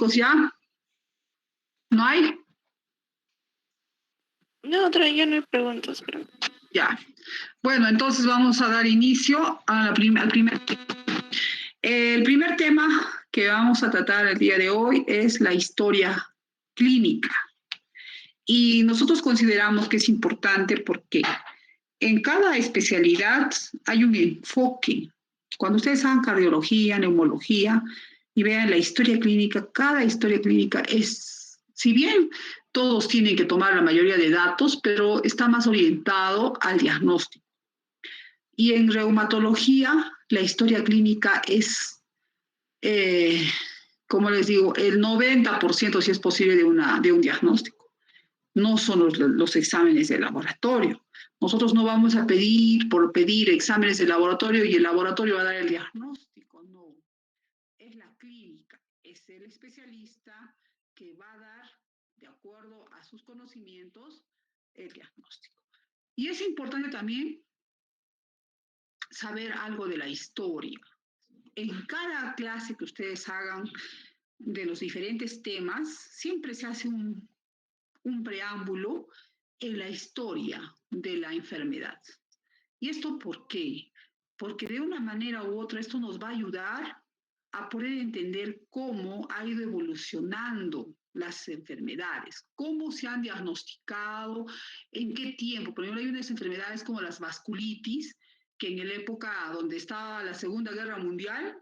diagnósticos ya? ¿No hay? No, ya no hay preguntas, creo. Ya. Bueno, entonces vamos a dar inicio al primer tema. El primer tema que vamos a tratar el día de hoy es la historia clínica. Y nosotros consideramos que es importante porque en cada especialidad hay un enfoque. Cuando ustedes hagan cardiología, neumología y vean la historia clínica, cada historia clínica es, si bien todos tienen que tomar la mayoría de datos, pero está más orientado al diagnóstico. Y en reumatología, la historia clínica es, como les digo, el 90%, si es posible, de un diagnóstico. No son los exámenes de laboratorio. Nosotros no vamos a pedir por pedir exámenes de laboratorio y el laboratorio va a dar el diagnóstico, no. Es la clínica, es el especialista que va a dar, de acuerdo a sus conocimientos, el diagnóstico. Y es importante también saber algo de la historia. En cada clase que ustedes hagan de los diferentes temas, siempre se hace un preámbulo en la historia de la enfermedad. ¿Y esto por qué? Porque de una manera u otra esto nos va a ayudar a poder entender cómo ha ido evolucionando las enfermedades, cómo se han diagnosticado, en qué tiempo. Por ejemplo, hay unas enfermedades como las vasculitis, que en la época donde estaba la Segunda Guerra Mundial,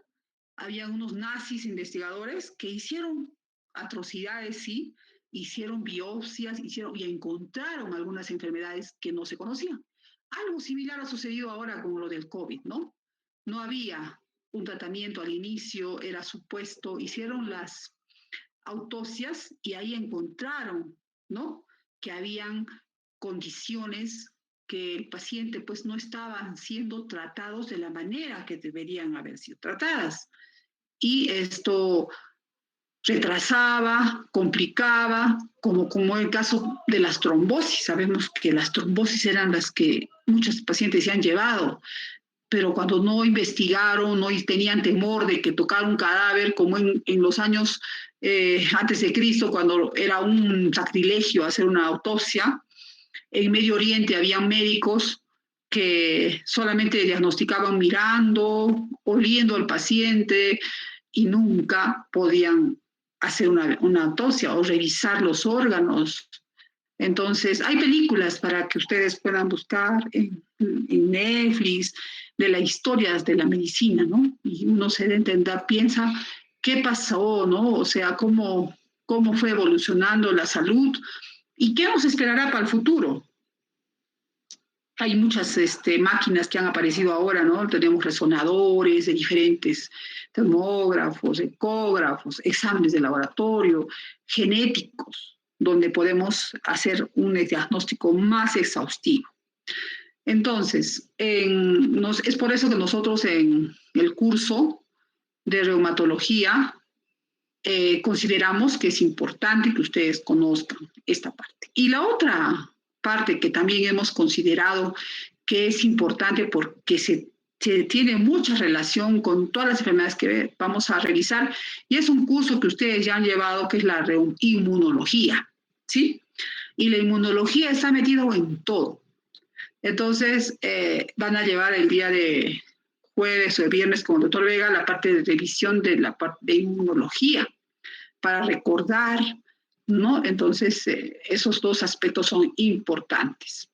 había unos nazis investigadores que hicieron atrocidades, sí, hicieron biopsias, y encontraron algunas enfermedades que no se conocían. Algo similar ha sucedido ahora con lo del COVID, ¿no? No había un tratamiento al inicio, era supuesto, hicieron las autopsias y ahí encontraron, ¿no? Que habían condiciones que el paciente pues no estaban siendo tratados de la manera que deberían haber sido tratadas. Y esto retrasaba, complicaba, como el caso de las trombosis. Sabemos que las trombosis eran las que muchos pacientes se han llevado, pero cuando no investigaron, no tenían temor de que tocar un cadáver, como en los años antes de Cristo, cuando era un sacrilegio hacer una autopsia, en Medio Oriente había médicos que solamente diagnosticaban mirando, oliendo al paciente y nunca podían hacer una autopsia o revisar los órganos. Entonces, hay películas para que ustedes puedan buscar en Netflix de las historias de la medicina, ¿no? Y uno se debe entender, piensa qué pasó, ¿no? O sea, cómo fue evolucionando la salud y qué nos esperará para el futuro. Hay muchas máquinas que han aparecido ahora, ¿no? Tenemos resonadores de diferentes tomógrafos, ecógrafos, exámenes de laboratorio, genéticos, donde podemos hacer un diagnóstico más exhaustivo. Entonces, es por eso que nosotros en el curso de reumatología consideramos que es importante que ustedes conozcan esta parte. Y la otra parte que también hemos considerado que es importante porque se tiene mucha relación con todas las enfermedades que vamos a revisar, y es un curso que ustedes ya han llevado, que es la inmunología, ¿sí? Y la inmunología está metido en todo. Entonces, van a llevar el día de jueves o de viernes con el doctor Vega la parte de revisión de la parte de inmunología, para recordar, ¿no? Entonces, esos dos aspectos son importantes.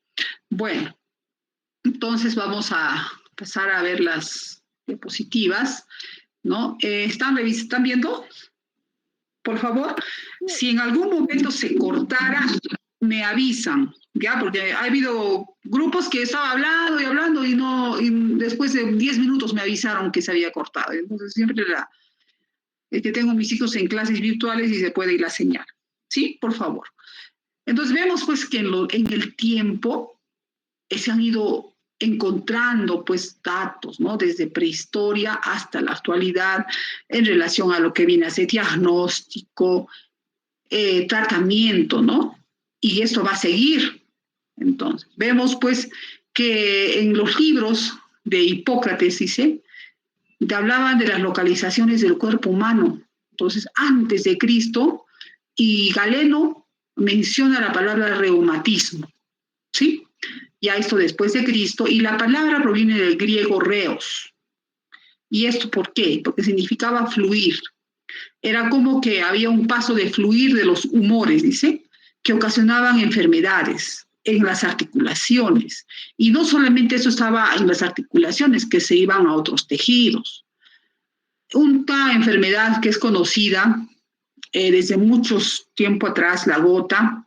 Bueno, entonces vamos a pasar a ver las diapositivas, ¿no? ¿Están viendo? Por favor, si en algún momento se cortara, me avisan, ¿ya? Porque ha habido grupos que estaba hablando y después de 10 minutos me avisaron que se había cortado. Entonces, siempre es que tengo mis hijos en clases virtuales y se puede ir la señal. ¿Sí? Por favor. Entonces vemos pues que en el tiempo se han ido encontrando pues datos, ¿no? Desde prehistoria hasta la actualidad en relación a lo que viene a ser diagnóstico, tratamiento, ¿no? Y esto va a seguir. Entonces, vemos pues que en los libros de Hipócrates, dice, te hablaban de las localizaciones del cuerpo humano, Entonces, antes de Cristo, y Galeno menciona la palabra reumatismo, ¿sí? Ya esto después de Cristo, y la palabra proviene del griego reos. ¿Y esto por qué? Porque significaba fluir. Era como que había un paso de fluir de los humores, dice, que ocasionaban enfermedades en las articulaciones. Y no solamente eso estaba en las articulaciones, que se iban a otros tejidos. Una enfermedad que es conocida desde muchos tiempo atrás, la gota,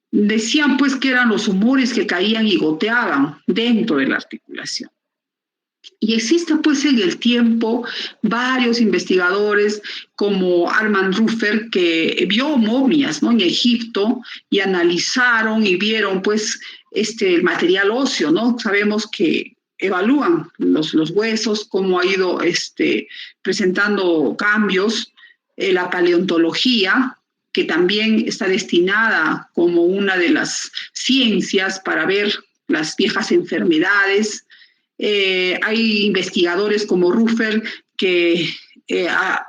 decían pues que eran los humores que caían y goteaban dentro de la articulación. Y existe pues en el tiempo varios investigadores como Armand Ruffer que vio momias, ¿no?, en Egipto y analizaron y vieron pues el material óseo, ¿no? Sabemos que evalúan los huesos, cómo ha ido presentando cambios, la paleontología, que también está destinada como una de las ciencias para ver las viejas enfermedades. Hay investigadores como Ruffer que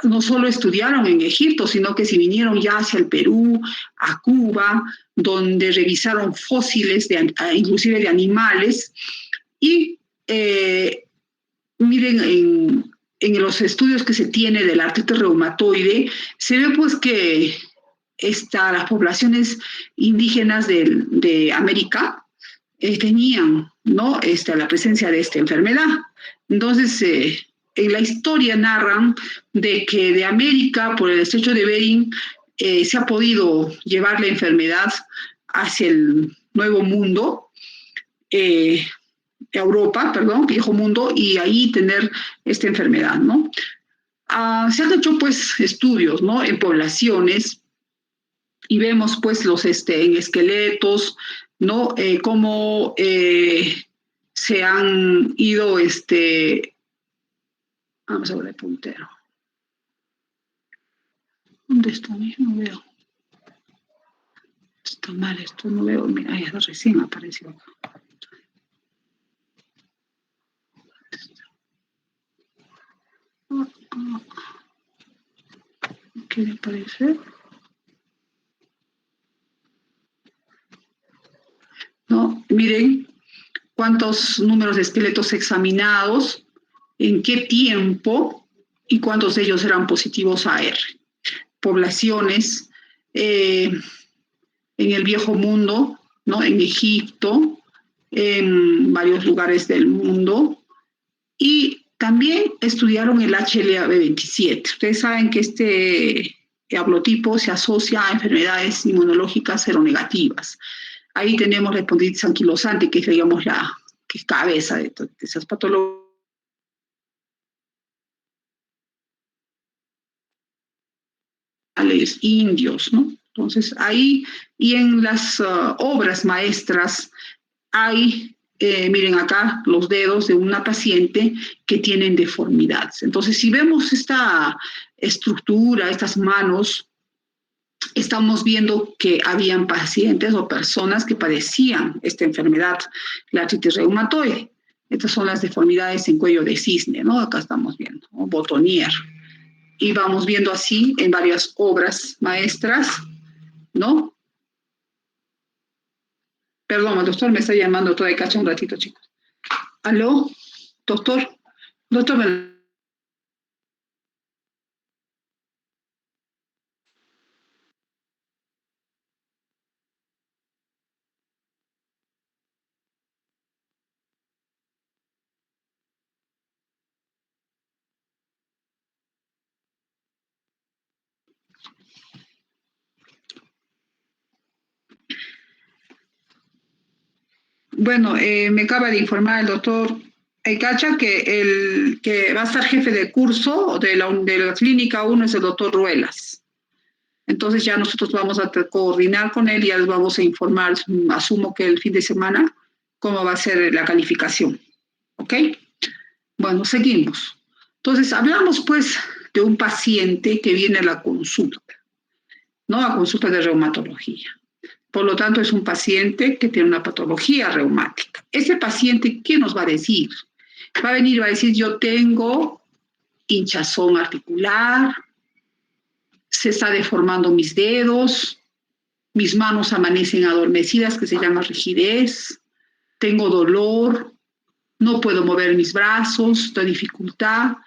no solo estudiaron en Egipto, sino que se vinieron ya hacia el Perú, a Cuba, donde revisaron fósiles, inclusive de animales. Y miren, en los estudios que se tiene del artritis reumatoide, se ve pues que las poblaciones indígenas de América tenían, ¿no?, la presencia de esta enfermedad. Entonces, en la historia narran de que de América, por el estrecho de Bering, se ha podido llevar la enfermedad hacia el Nuevo Mundo, Europa, perdón, Viejo Mundo, y ahí tener esta enfermedad, ¿no? Se han hecho, pues, estudios, ¿no?, en poblaciones, y vemos, pues, en esqueletos, ¿no?, cómo se han ido, vamos a ver el puntero. ¿Dónde está? No veo. Está mal esto, no veo. Mira, ya recién apareció acá. ¿Qué le parece? ¿No? Miren cuántos números de esqueletos examinados, en qué tiempo y cuántos de ellos eran positivos a R. Poblaciones en el Viejo Mundo, ¿no?, en Egipto, en varios lugares del mundo, y también estudiaron el HLA-B27. Ustedes saben que este haplotipo se asocia a enfermedades inmunológicas seronegativas. Ahí tenemos la espondilitis anquilosante, que es, digamos, la que es cabeza de esas patologías. Indios, ¿no? Entonces, ahí, y en las obras maestras hay, miren acá, los dedos de una paciente que tienen deformidades. Entonces, si vemos esta estructura, estas manos, estamos viendo que habían pacientes o personas que padecían esta enfermedad, la artritis reumatoide. Estas son las deformidades en cuello de cisne, ¿no? Acá estamos viendo, ¿no?, Botonier. Y vamos viendo así en varias obras maestras, ¿no? Perdón, el doctor me está llamando todavía, cacha un ratito, chicos. ¿Aló? Doctor, doctor. Bueno, me acaba de informar el doctor Cacha que el que va a ser jefe de curso de la clínica 1 es el doctor Ruelas. Entonces ya nosotros vamos a coordinar con él y ya les vamos a informar, asumo que el fin de semana, cómo va a ser la calificación. ¿Ok? Bueno, seguimos. Entonces, hablamos pues de un paciente que viene a la consulta, ¿no? A consulta de reumatología. Por lo tanto, es un paciente que tiene una patología reumática. Ese paciente, ¿qué nos va a decir? Va a venir y va a decir, yo tengo hinchazón articular, se está deformando mis dedos, mis manos amanecen adormecidas, que se llama rigidez, tengo dolor, no puedo mover mis brazos, la dificultad,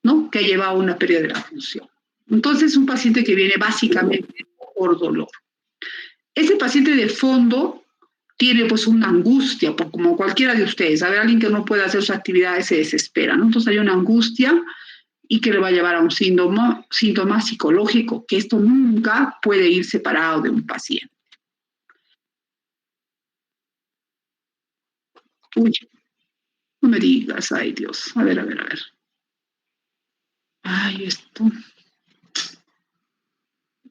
¿no? Que ha llevado a una pérdida de la función. Entonces, es un paciente que viene básicamente por dolor. Ese paciente de fondo tiene pues una angustia, como cualquiera de ustedes. A ver, alguien que no puede hacer sus actividades se desespera, ¿no? Entonces hay una angustia y que le va a llevar a un síntoma psicológico, que esto nunca puede ir separado de un paciente. Uy, no me digas, ay Dios, a ver. Ay, esto.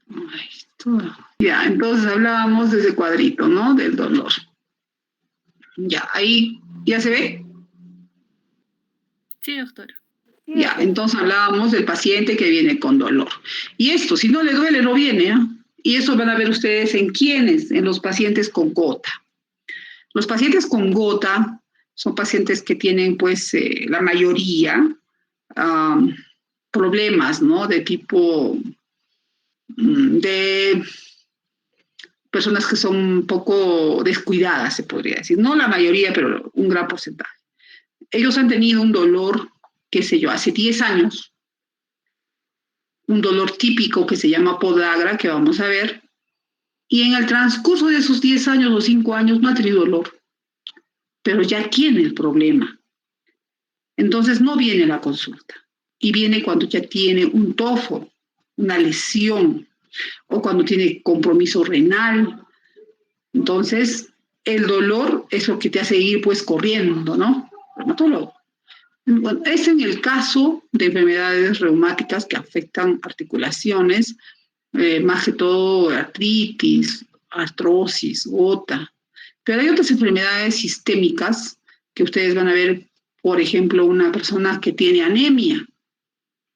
Ay, esto. Ya, entonces hablábamos de ese cuadrito, ¿no? Del dolor. Ya, ahí, ¿ya se ve? Sí, doctora. Ya, entonces hablábamos del paciente que viene con dolor. Y esto, si no le duele, no viene, ¿eh? Y eso van a ver ustedes en quiénes, en los pacientes con gota. Los pacientes con gota son pacientes que tienen, pues, la mayoría problemas, ¿no? De tipo de personas que son un poco descuidadas, se podría decir. No la mayoría, pero un gran porcentaje. Ellos han tenido un dolor, qué sé yo, hace 10 años, un dolor típico que se llama podagra, que vamos a ver, y en el transcurso de esos 10 años o 5 años no ha tenido dolor, pero ya tiene el problema. Entonces no viene a la consulta, y viene cuando ya tiene un TOFO, una lesión, o cuando tiene compromiso renal. Entonces, el dolor es lo que te hace ir pues corriendo, ¿no? Reumatólogo. Bueno, es en el caso de enfermedades reumáticas que afectan articulaciones, más que todo artritis, artrosis, gota. Pero hay otras enfermedades sistémicas que ustedes van a ver, por ejemplo, una persona que tiene anemia,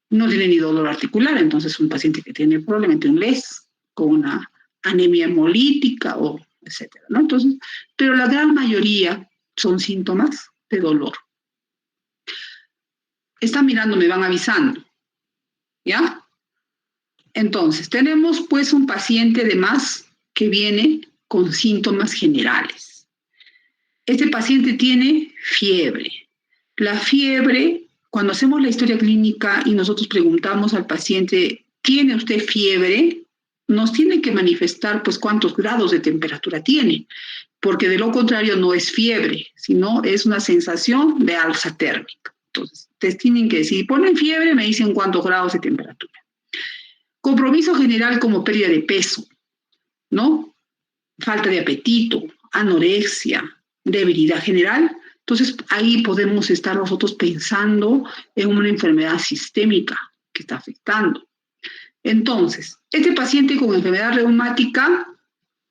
no tiene ni dolor articular, entonces un paciente que tiene probablemente un LES con una anemia hemolítica o etcétera, ¿no? Entonces, pero la gran mayoría son síntomas de dolor. Están mirando, me van avisando, ¿ya? Entonces, tenemos pues un paciente de más que viene con síntomas generales. Este paciente tiene fiebre. La fiebre, cuando hacemos la historia clínica y nosotros preguntamos al paciente, ¿tiene usted fiebre? Nos tiene que manifestar pues cuántos grados de temperatura tiene, porque de lo contrario no es fiebre, sino es una sensación de alza térmica. Entonces, ustedes tienen que decir, ponen fiebre, me dicen cuántos grados de temperatura. Compromiso general como pérdida de peso, ¿no? Falta de apetito, anorexia, debilidad general. Entonces, ahí podemos estar nosotros pensando en una enfermedad sistémica que está afectando. Entonces, este paciente con enfermedad reumática,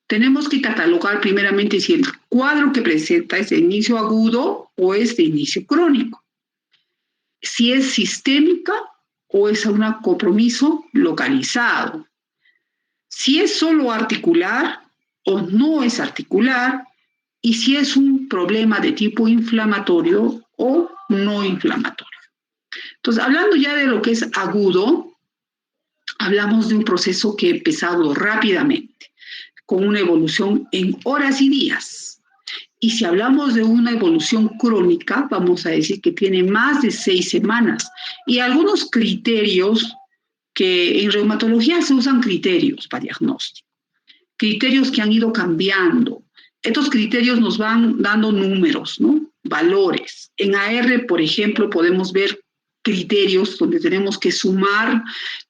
tenemos que catalogar primeramente si el cuadro que presenta es de inicio agudo o es de inicio crónico. Si es sistémica o es un compromiso localizado. Si es solo articular o no es articular, y si es un problema de tipo inflamatorio o no inflamatorio. Entonces, hablando ya de lo que es agudo, hablamos de un proceso que ha empezado rápidamente, con una evolución en horas y días. Y si hablamos de una evolución crónica, vamos a decir que tiene más de 6 semanas. Y algunos criterios que en reumatología se usan criterios para diagnóstico, criterios que han ido cambiando. Estos criterios nos van dando números, ¿no? Valores. En AR, por ejemplo, podemos ver criterios donde tenemos que sumar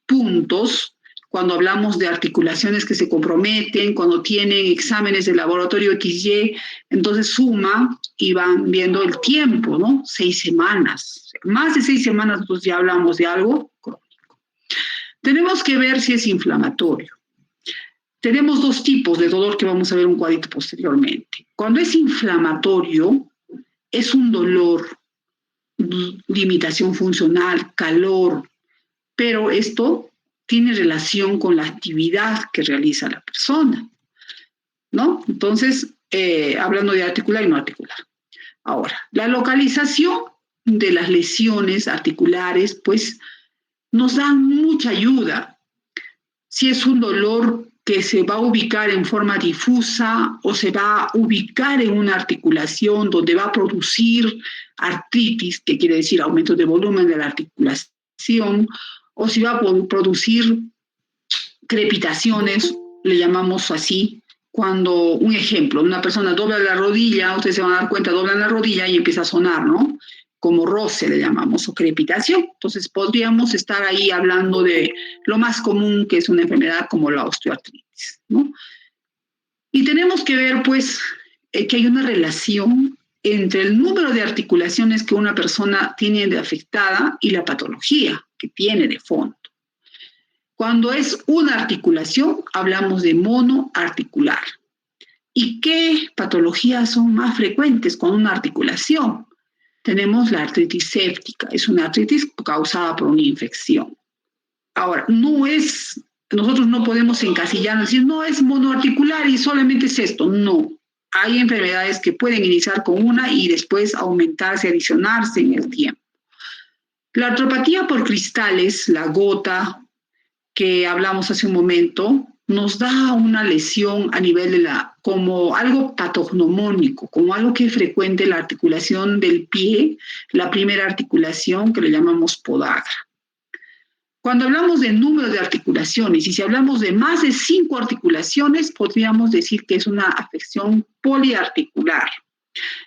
puntos cuando hablamos de articulaciones que se comprometen, cuando tienen exámenes de laboratorio XY, entonces suma y van viendo el tiempo, ¿no? 6 semanas. Más de 6 semanas, pues ya hablamos de algo crónico. Tenemos que ver si es inflamatorio. Tenemos 2 tipos de dolor que vamos a ver un cuadrito posteriormente. Cuando es inflamatorio, es un dolor, limitación funcional, calor, pero esto tiene relación con la actividad que realiza la persona, ¿no? Entonces, hablando de articular y no articular. Ahora, la localización de las lesiones articulares, pues, nos dan mucha ayuda. si es un dolor que se va a ubicar en forma difusa o se va a ubicar en una articulación donde va a producir artritis, que quiere decir aumento de volumen de la articulación, o si va a producir crepitaciones, le llamamos así, cuando, un ejemplo, una persona dobla la rodilla, ustedes se van a dar cuenta, doblan la rodilla y empieza a sonar, ¿no? Como roce le llamamos, o crepitación. Entonces podríamos estar ahí hablando de lo más común, que es una enfermedad como la osteoartritis, ¿no? Y tenemos que ver, pues, que hay una relación entre el número de articulaciones que una persona tiene de afectada y la patología que tiene de fondo. Cuando es una articulación, hablamos de monoarticular. ¿Y qué patologías son más frecuentes con una articulación? Tenemos la artritis séptica, es una artritis causada por una infección. Ahora, nosotros no podemos encasillarnos y decir, no, es monoarticular y solamente es esto. No, hay enfermedades que pueden iniciar con una y después aumentarse, adicionarse en el tiempo. La artropatía por cristales, la gota, que hablamos hace un momento, nos da una lesión a nivel de como algo patognomónico, como algo que es frecuente en la articulación del pie, la primera articulación que le llamamos podagra. Cuando hablamos de número de articulaciones, y si hablamos de más de 5 articulaciones, podríamos decir que es una afección poliarticular.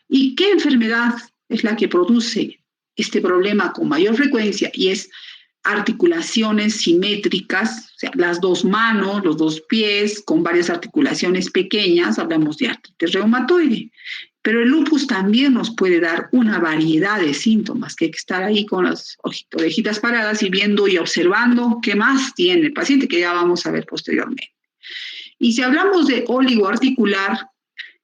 ¿Y qué enfermedad es la que produce este problema con mayor frecuencia? Y es articulaciones simétricas, o sea, las dos manos, los dos pies, con varias articulaciones pequeñas, hablamos de artritis reumatoide. Pero el lupus también nos puede dar una variedad de síntomas, que hay que estar ahí con las orejitas paradas y viendo y observando qué más tiene el paciente, que ya vamos a ver posteriormente. Y si hablamos de oligoarticular,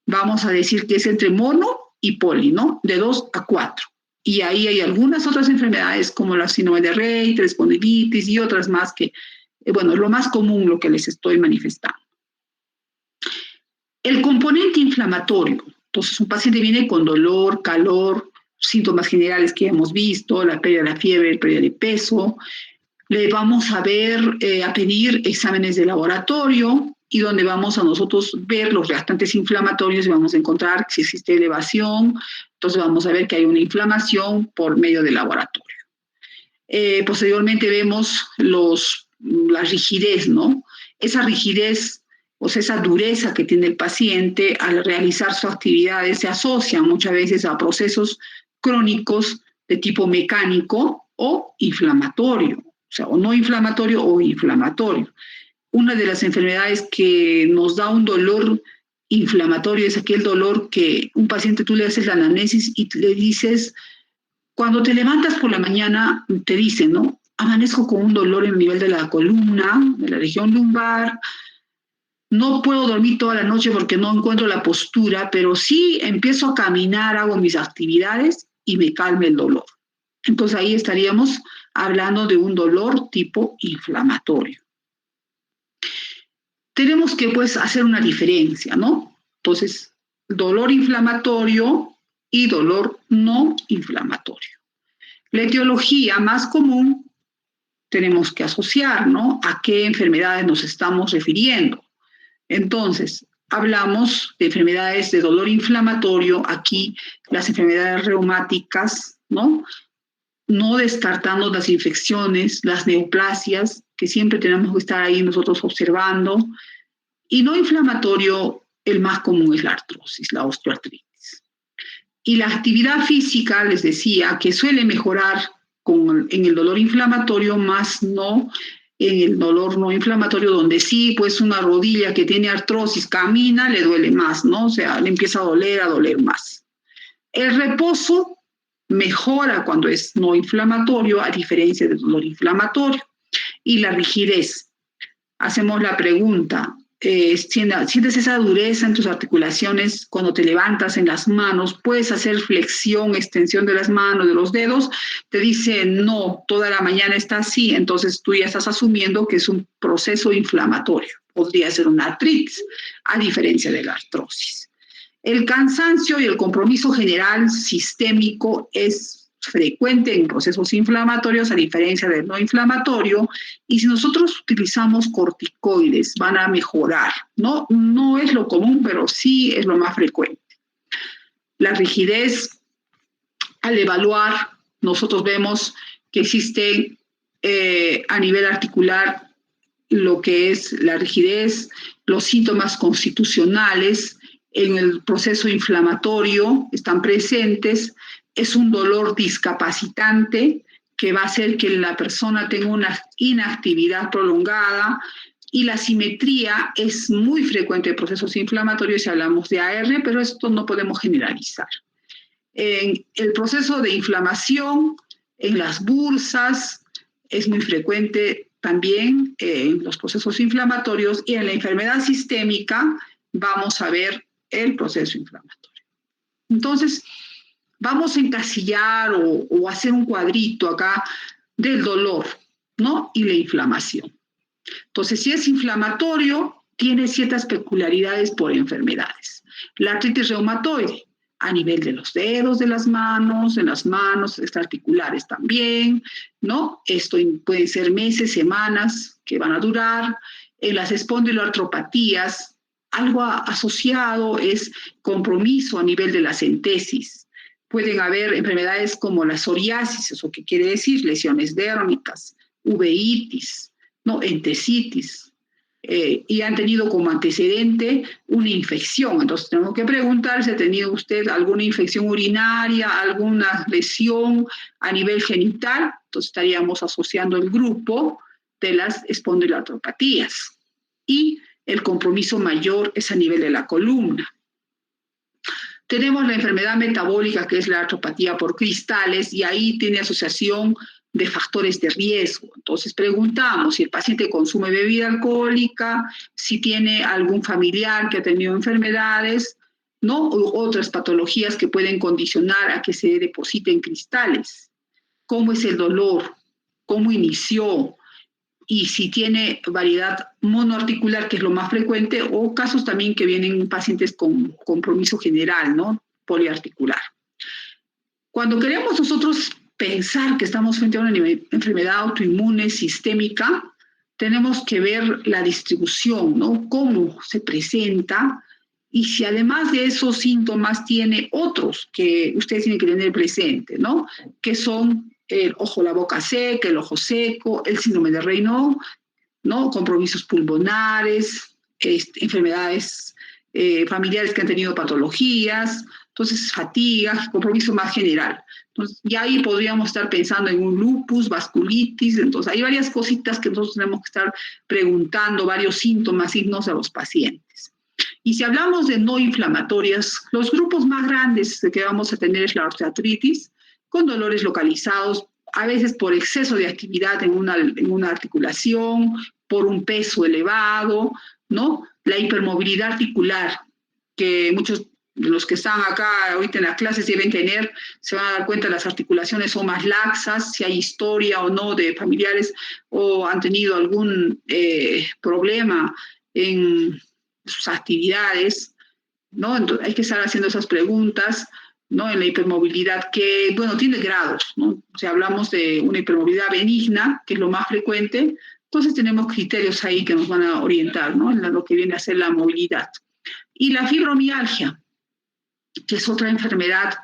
vamos a decir que es entre mono y poli, ¿no? De 2 a 4. Y ahí hay algunas otras enfermedades como la síndrome de Rett, espondilitis y otras más que, bueno, es lo más común lo que les estoy manifestando. El componente inflamatorio. Entonces, un paciente viene con dolor, calor, síntomas generales que hemos visto, la pérdida de la fiebre, pérdida de peso. Le vamos a pedir exámenes de laboratorio y donde vamos a nosotros ver los reactantes inflamatorios y vamos a encontrar si existe elevación. Entonces vamos a ver que hay una inflamación por medio del laboratorio. Posteriormente vemos la rigidez, ¿no? Esa rigidez, o sea, esa dureza que tiene el paciente al realizar sus actividades se asocia muchas veces a procesos crónicos de tipo mecánico o inflamatorio, o sea, o no inflamatorio o inflamatorio. Una de las enfermedades que nos da un dolor inflamatorio es aquel dolor que un paciente tú le haces la anamnesis y le dices, cuando te levantas por la mañana, te dicen, ¿no? Amanezco con un dolor en el nivel de la columna, de la región lumbar, no puedo dormir toda la noche porque no encuentro la postura, pero sí empiezo a caminar, hago mis actividades y me calma el dolor. Entonces ahí estaríamos hablando de un dolor tipo inflamatorio. Tenemos que, pues, hacer una diferencia, ¿no? Entonces, dolor inflamatorio y dolor no inflamatorio. La etiología más común tenemos que asociar, ¿no? A qué enfermedades nos estamos refiriendo. Entonces, hablamos de enfermedades de dolor inflamatorio, aquí las enfermedades reumáticas, ¿no? No descartando las infecciones, las neoplasias, que siempre tenemos que estar ahí nosotros observando. Y no inflamatorio, el más común es la artrosis, la osteoartritis. Y la actividad física, les decía, que suele mejorar en el dolor inflamatorio, más no en el dolor no inflamatorio, donde sí, pues una rodilla que tiene artrosis, camina, le duele más, ¿no? O sea, le empieza a doler más. El reposo mejora cuando es no inflamatorio, a diferencia del dolor inflamatorio. Y la rigidez. Hacemos la pregunta, ¿sientes esa dureza en tus articulaciones cuando te levantas en las manos? ¿Puedes hacer flexión, extensión de las manos, de los dedos? Te dice, no, toda la mañana está así, entonces tú ya estás asumiendo que es un proceso inflamatorio. Podría ser una artritis, a diferencia de la artrosis. El cansancio y el compromiso general sistémico frecuente en procesos inflamatorios a diferencia del no inflamatorio, y si nosotros utilizamos corticoides van a mejorar, ¿no? No es lo común, pero sí es lo más frecuente. La rigidez, al evaluar, nosotros vemos que existe a nivel articular lo que es la rigidez, los síntomas constitucionales en el proceso inflamatorio están presentes, es un dolor discapacitante que va a hacer que la persona tenga una inactividad prolongada, y la simetría es muy frecuente en procesos inflamatorios si hablamos de AR, pero esto no podemos generalizar. En el proceso de inflamación, en las bursas, es muy frecuente también en los procesos inflamatorios, y en la enfermedad sistémica vamos a ver el proceso inflamatorio. Entonces, vamos a encasillar o hacer un cuadrito acá del dolor, ¿no? Y la inflamación. Entonces, si es inflamatorio, tiene ciertas peculiaridades por enfermedades. La artritis reumatoide, a nivel de los dedos de las manos, en las manos extraarticulares también, ¿no? Esto pueden ser meses, semanas que van a durar. En las espondiloartropatías, algo asociado es compromiso a nivel de la centesis. Pueden haber enfermedades como la psoriasis, eso que quiere decir lesiones dérmicas, uveitis, ¿no? Entesitis, y han tenido como antecedente una infección. Entonces tenemos que preguntar si ha tenido usted alguna infección urinaria, alguna lesión a nivel genital. Entonces estaríamos asociando el grupo de las espondiloartropatías. Y el compromiso mayor es a nivel de la columna. Tenemos la enfermedad metabólica, que es la artropatía por cristales, y ahí tiene asociación de factores de riesgo. Entonces preguntamos si el paciente consume bebida alcohólica, si tiene algún familiar que ha tenido enfermedades, ¿no? O otras patologías que pueden condicionar a que se depositen cristales. ¿Cómo es el dolor? ¿Cómo inició? Y si tiene variedad monoarticular, que es lo más frecuente, o casos también que vienen pacientes con compromiso general, ¿no? Poliarticular. Cuando queremos nosotros pensar que estamos frente a una enfermedad autoinmune sistémica, tenemos que ver la distribución, ¿no? Cómo se presenta, y si además de esos síntomas tiene otros que ustedes tienen que tener presente, ¿no? Que son el ojo, la boca seca, el ojo seco, el síndrome de Raynaud, ¿no? Compromisos pulmonares, enfermedades familiares que han tenido patologías, entonces fatiga, compromiso más general. Entonces, ya ahí podríamos estar pensando en un lupus, vasculitis. Entonces hay varias cositas que nosotros tenemos que estar preguntando, varios síntomas, signos a los pacientes. Y si hablamos de no inflamatorias, los grupos más grandes que vamos a tener es la osteoartritis, con dolores localizados, a veces por exceso de actividad en una articulación, por un peso elevado, ¿no? La hipermovilidad articular, que muchos de los que están acá ahorita en las clases deben tener, se van a dar cuenta que las articulaciones son más laxas, si hay historia o no de familiares o han tenido algún problema en sus actividades, ¿no? Entonces, hay que estar haciendo esas preguntas, ¿no? En la hipermovilidad, que, bueno, tiene grados, ¿no? Si hablamos de una hipermovilidad benigna, que es lo más frecuente, entonces tenemos criterios ahí que nos van a orientar, ¿no? En lo que viene a ser la movilidad. Y la fibromialgia, que es otra enfermedad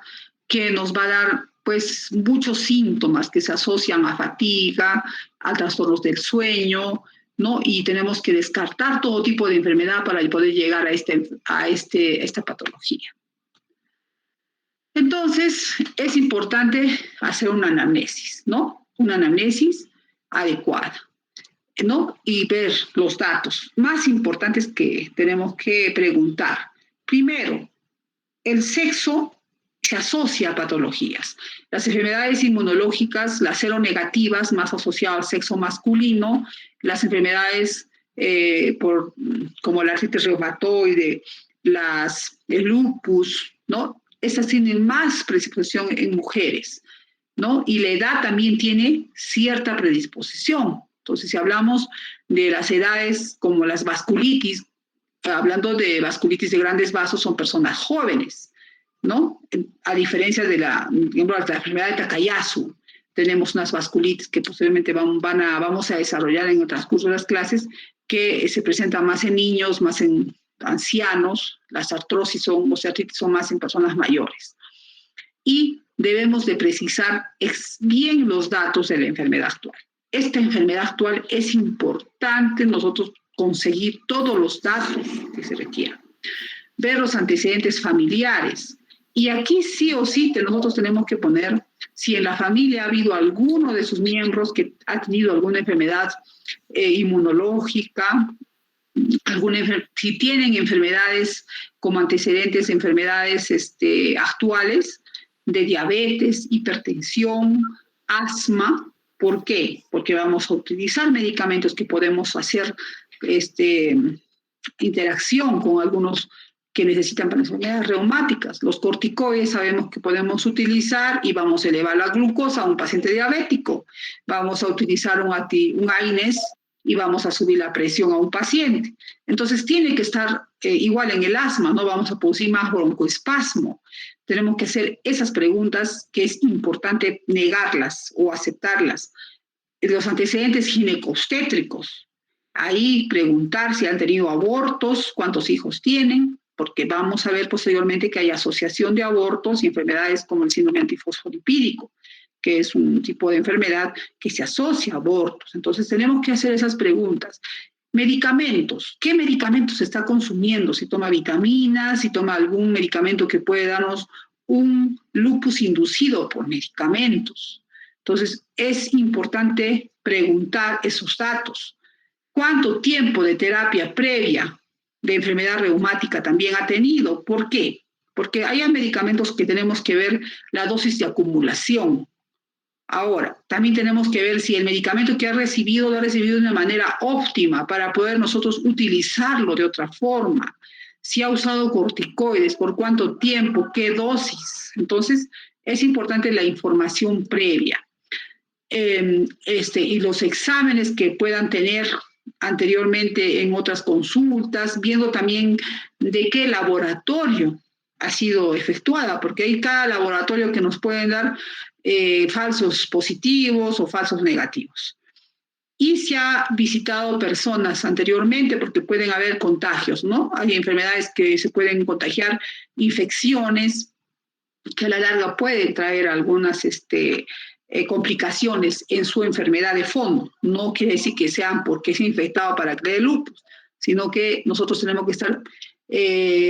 que nos va a dar, pues, muchos síntomas que se asocian a fatiga, a trastornos del sueño, ¿no? Y tenemos que descartar todo tipo de enfermedad para poder llegar a esta patología. Entonces, es importante hacer una anamnesis, ¿no? Una anamnesis adecuada, ¿no? Y ver los datos más importantes que tenemos que preguntar. Primero, el sexo se asocia a patologías. Las enfermedades inmunológicas, las seronegativas, más asociadas al sexo masculino, las enfermedades como la artritis reumatoide, el lupus, ¿no? Estas tienen más predisposición en mujeres, ¿no? Y la edad también tiene cierta predisposición. Entonces, si hablamos de las edades como las vasculitis, hablando de vasculitis de grandes vasos, son personas jóvenes, ¿no? A diferencia de la enfermedad de Takayasu, tenemos unas vasculitis que posiblemente vamos a desarrollar en el transcurso de las clases, que se presentan más en niños, más en ancianos, las artrosis osteoartritis son más en personas mayores. Y debemos de precisar bien los datos de la enfermedad actual. Esta enfermedad actual es importante nosotros conseguir todos los datos que se requieran. Ver los antecedentes familiares. Y aquí sí o sí nosotros tenemos que poner si en la familia ha habido alguno de sus miembros que ha tenido alguna enfermedad inmunológica, si tienen enfermedades como antecedentes, enfermedades actuales de diabetes, hipertensión, asma. ¿Por qué? Porque vamos a utilizar medicamentos que podemos hacer interacción con algunos que necesitan para enfermedades reumáticas. Los corticoides sabemos que podemos utilizar y vamos a elevar la glucosa a un paciente diabético. Vamos a utilizar un AINES y vamos a subir la presión a un paciente. Entonces tiene que estar igual en el asma, no vamos a producir más broncoespasmo. Tenemos que hacer esas preguntas que es importante negarlas o aceptarlas. Los antecedentes ginecobstétricos, ahí preguntar si han tenido abortos, cuántos hijos tienen, porque vamos a ver posteriormente que hay asociación de abortos y enfermedades como el síndrome antifosfolipídico, que es un tipo de enfermedad que se asocia a abortos. Entonces tenemos que hacer esas preguntas. Medicamentos. ¿Qué medicamentos se está consumiendo? Si toma vitaminas, si toma algún medicamento que puede darnos un lupus inducido por medicamentos. Entonces es importante preguntar esos datos. ¿Cuánto tiempo de terapia previa de enfermedad reumática también ha tenido? ¿Por qué? Porque hay medicamentos que tenemos que ver la dosis de acumulación. Ahora, también tenemos que ver si el medicamento que ha recibido lo ha recibido de una manera óptima para poder nosotros utilizarlo de otra forma. Si ha usado corticoides, por cuánto tiempo, qué dosis. Entonces, es importante la información previa. Y los exámenes que puedan tener anteriormente en otras consultas, viendo también de qué laboratorio ha sido efectuada, porque hay cada laboratorio que nos pueden dar falsos positivos o falsos negativos. Y se ha visitado personas anteriormente, porque pueden haber contagios, ¿no? Hay enfermedades que se pueden contagiar, infecciones que a la larga pueden traer algunas complicaciones en su enfermedad de fondo. No quiere decir que sean porque es infectado para crear lupus, sino que nosotros tenemos que estar,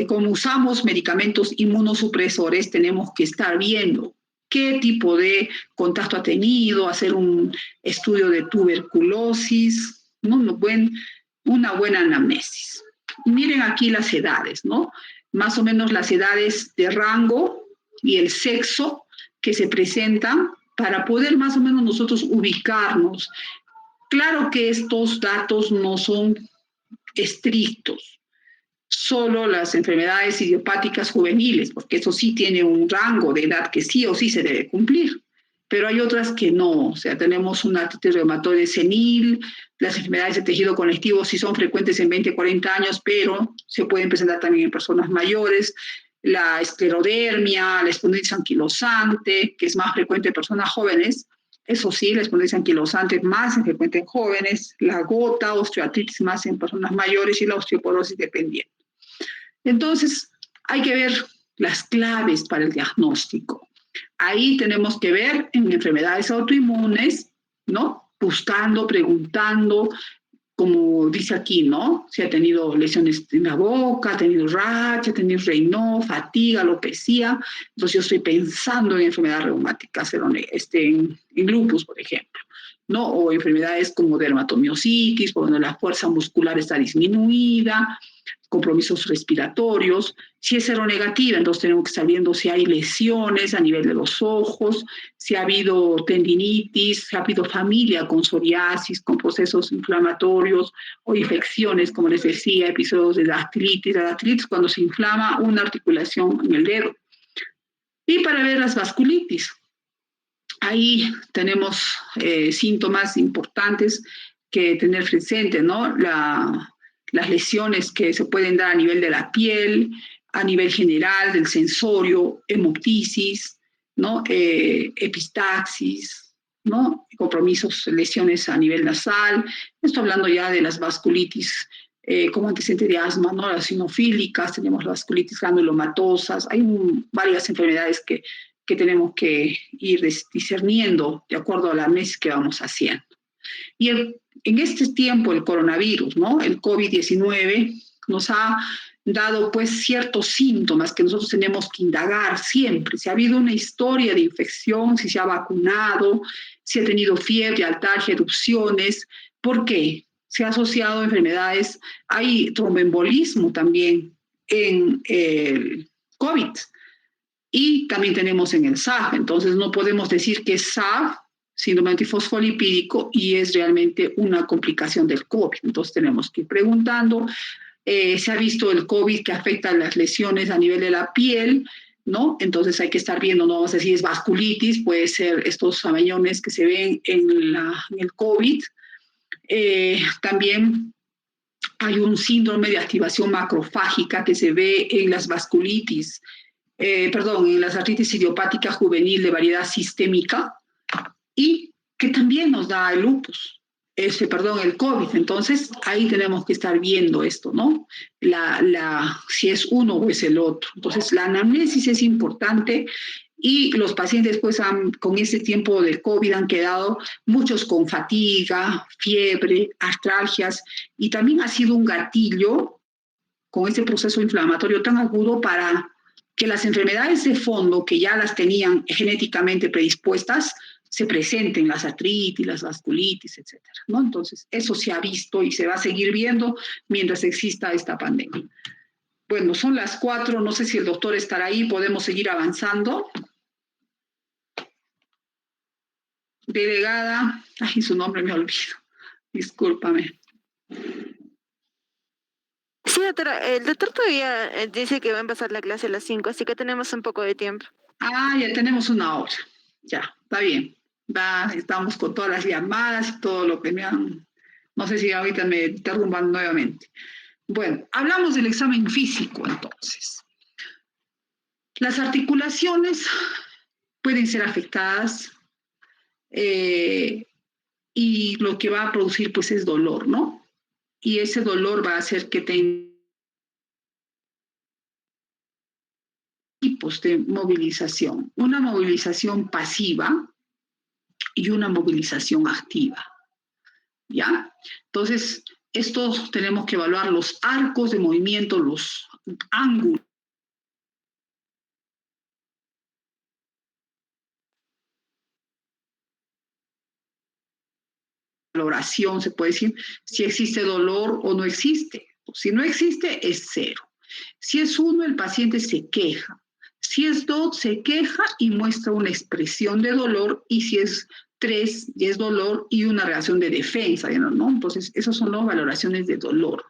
como usamos medicamentos inmunosupresores, tenemos que estar viendo qué tipo de contacto ha tenido, hacer un estudio de tuberculosis, ¿no? Una buena anamnesis. Miren aquí las edades, ¿no? Más o menos las edades de rango y el sexo que se presentan para poder más o menos nosotros ubicarnos. Claro que estos datos no son estrictos, solo las enfermedades idiopáticas juveniles, porque eso sí tiene un rango de edad que sí o sí se debe cumplir, pero hay otras que no. O sea, tenemos una artritis reumatoide senil, las enfermedades de tejido conectivo sí son frecuentes en 20, 40 años, pero se pueden presentar también en personas mayores. La esclerodermia, la espondilitis anquilosante, que es más frecuente en personas jóvenes, eso sí, la espondilitis anquilosante es más frecuente en jóvenes, la gota, osteoartritis más en personas mayores y la osteoporosis dependiente. Entonces, hay que ver las claves para el diagnóstico. Ahí tenemos que ver en enfermedades autoinmunes, ¿no? Buscando, preguntando, como dice aquí, ¿no? Si ha tenido lesiones en la boca, ha tenido racha, ha tenido Raynaud, fatiga, alopecia. Entonces yo estoy pensando en enfermedades reumáticas, en lupus, por ejemplo, ¿no? O enfermedades como dermatomiositis, cuando la fuerza muscular está disminuida, compromisos respiratorios. Si es seronegativa, entonces tenemos que estar viendo si hay lesiones a nivel de los ojos, si ha habido tendinitis, si ha habido familia con psoriasis, con procesos inflamatorios o infecciones, como les decía, episodios de dactilitis. La dactilitis cuando se inflama una articulación en el dedo. Y para ver las vasculitis, ahí tenemos síntomas importantes que tener presente, ¿no? Las lesiones que se pueden dar a nivel de la piel, a nivel general del sensorio, hemoptisis, ¿no? Epistaxis, ¿no? Compromisos, lesiones a nivel nasal. Estoy hablando ya de las vasculitis como antecedente de asma, ¿no? Las sinofílicas, tenemos las vasculitis granulomatosas, hay varias enfermedades que tenemos que ir discerniendo de acuerdo a la mes que vamos haciendo. Y en este tiempo el coronavirus, ¿no? El COVID-19 nos ha dado pues ciertos síntomas que nosotros tenemos que indagar siempre. Si ha habido una historia de infección, si se ha vacunado, si ha tenido fiebre, altalgia, erupciones. ¿Por qué? Se ha asociado a enfermedades, hay tromboembolismo también en el COVID y también tenemos en el SAF. Entonces no podemos decir que es SAF, síndrome antifosfolipídico, y es realmente una complicación del COVID. Entonces tenemos que ir preguntando. Se ha visto el COVID que afecta a las lesiones a nivel de la piel, ¿no? Entonces hay que estar viendo, no vamos a decir es vasculitis, puede ser estos amañones que se ven en el COVID. También hay un síndrome de activación macrofágica que se ve en las vasculitis, en las artritis idiopática juvenil de variedad sistémica y que también nos da el lupus. El COVID. Entonces, ahí tenemos que estar viendo esto, ¿no? Si es uno o es el otro. Entonces, la anamnesis es importante y los pacientes, pues, con ese tiempo del COVID han quedado muchos con fatiga, fiebre, artralgias y también ha sido un gatillo con ese proceso inflamatorio tan agudo para que las enfermedades de fondo que ya las tenían genéticamente predispuestas se presenten, las artritis, las vasculitis, etcétera, ¿no? Entonces, eso se ha visto y se va a seguir viendo mientras exista esta pandemia. Bueno, son las 4, no sé si el doctor estará ahí, podemos seguir avanzando. Delegada, ay, su nombre me olvido, discúlpame. Sí, doctora, el doctor todavía dice que va a empezar la clase a las 5, así que tenemos un poco de tiempo. Ah, ya tenemos una hora. Ya, está bien. Estamos con todas las llamadas y todo lo que me han... No sé si ahorita me interrumpan nuevamente. Bueno, hablamos del examen físico entonces. Las articulaciones pueden ser afectadas y lo que va a producir pues es dolor, ¿no? Y ese dolor va a hacer que tenga tipos de movilización. Una movilización pasiva y una movilización activa. ¿Ya? Entonces, estos tenemos que evaluar los arcos de movimiento, los ángulos. Valoración, se puede decir si existe dolor o no existe. Si no existe, es 0. Si es 1, el paciente se queja. Si es 2, se queja y muestra una expresión de dolor. Y si es 3, ya es dolor y una reacción de defensa, ¿no? Entonces, esas son las valoraciones de dolor.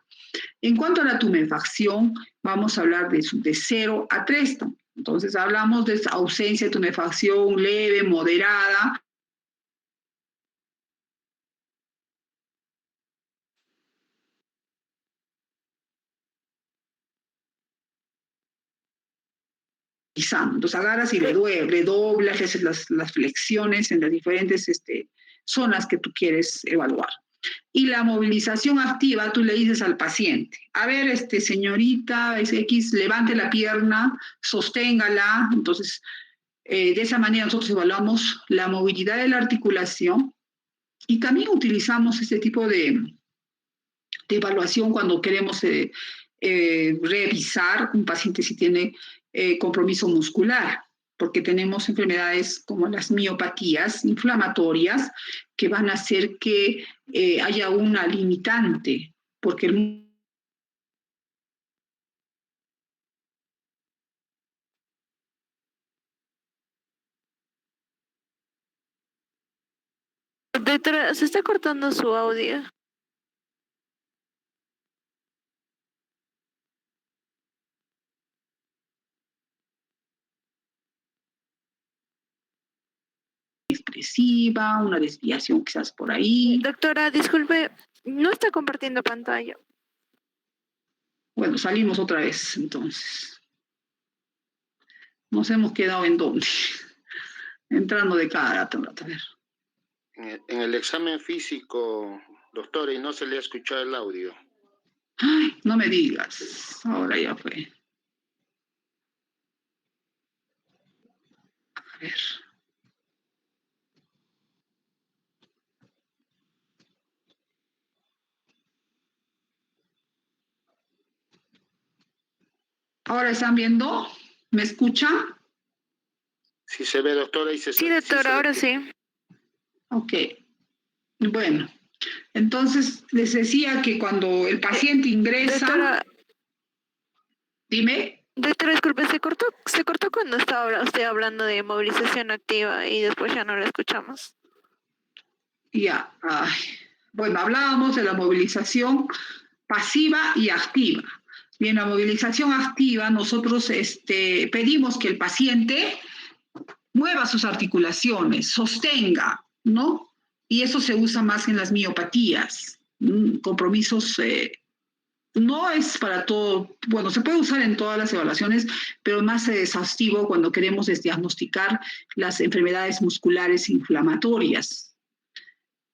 En cuanto a la tumefacción, vamos a hablar de 0 a 3. Entonces, hablamos de ausencia de tumefacción leve, moderada. Entonces agarras y le doblas, le haces las flexiones en las diferentes zonas que tú quieres evaluar. Y la movilización activa, tú le dices al paciente, a ver, señorita, X, levante la pierna, sosténgala. Entonces, de esa manera nosotros evaluamos la movilidad de la articulación y también utilizamos este tipo de evaluación cuando queremos revisar un paciente si tiene compromiso muscular, porque tenemos enfermedades como las miopatías inflamatorias que van a hacer que haya una limitante, porque el Doctora, se está cortando su audio. expresiva, una desviación quizás por ahí. Doctora, disculpe, no está compartiendo pantalla. Bueno, salimos otra vez entonces. Nos hemos quedado en dónde. Entrando de cada rato, a ver. En el examen físico, doctora, y no se le ha escuchado el audio. Ay, no me digas. Ahora ya fue. A ver. ¿Ahora están viendo? ¿Me escuchan? Sí se ve, doctora, y se Sí, doctora, sí ahora sí. Ok. Bueno, entonces les decía que cuando el paciente ingresa... Doctora, dime. doctora, disculpe, se cortó cuando estaba usted hablando de movilización activa y después ya no la escuchamos. Ya. Ay. Bueno, hablábamos de la movilización pasiva y activa. Bien, la movilización activa, nosotros pedimos que el paciente mueva sus articulaciones, sostenga, ¿no? Y eso se usa más en las miopatías. Compromisos no es para todo, bueno, se puede usar en todas las evaluaciones, pero más exhaustivo cuando queremos diagnosticar las enfermedades musculares inflamatorias.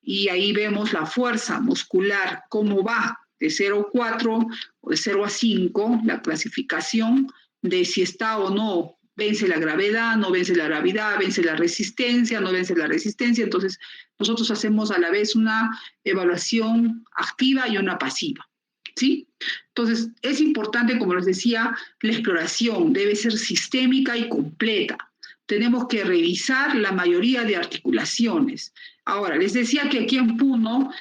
Y ahí vemos la fuerza muscular, cómo va de 0 a 4 o de 0 a 5, la clasificación de si está o no, vence la gravedad, no vence la gravedad, vence la resistencia, no vence la resistencia. Entonces, nosotros hacemos a la vez una evaluación activa y una pasiva. ¿Sí? Entonces, es importante, como les decía, la exploración debe ser sistémica y completa. Tenemos que revisar la mayoría de articulaciones. Ahora, les decía que aquí en Puno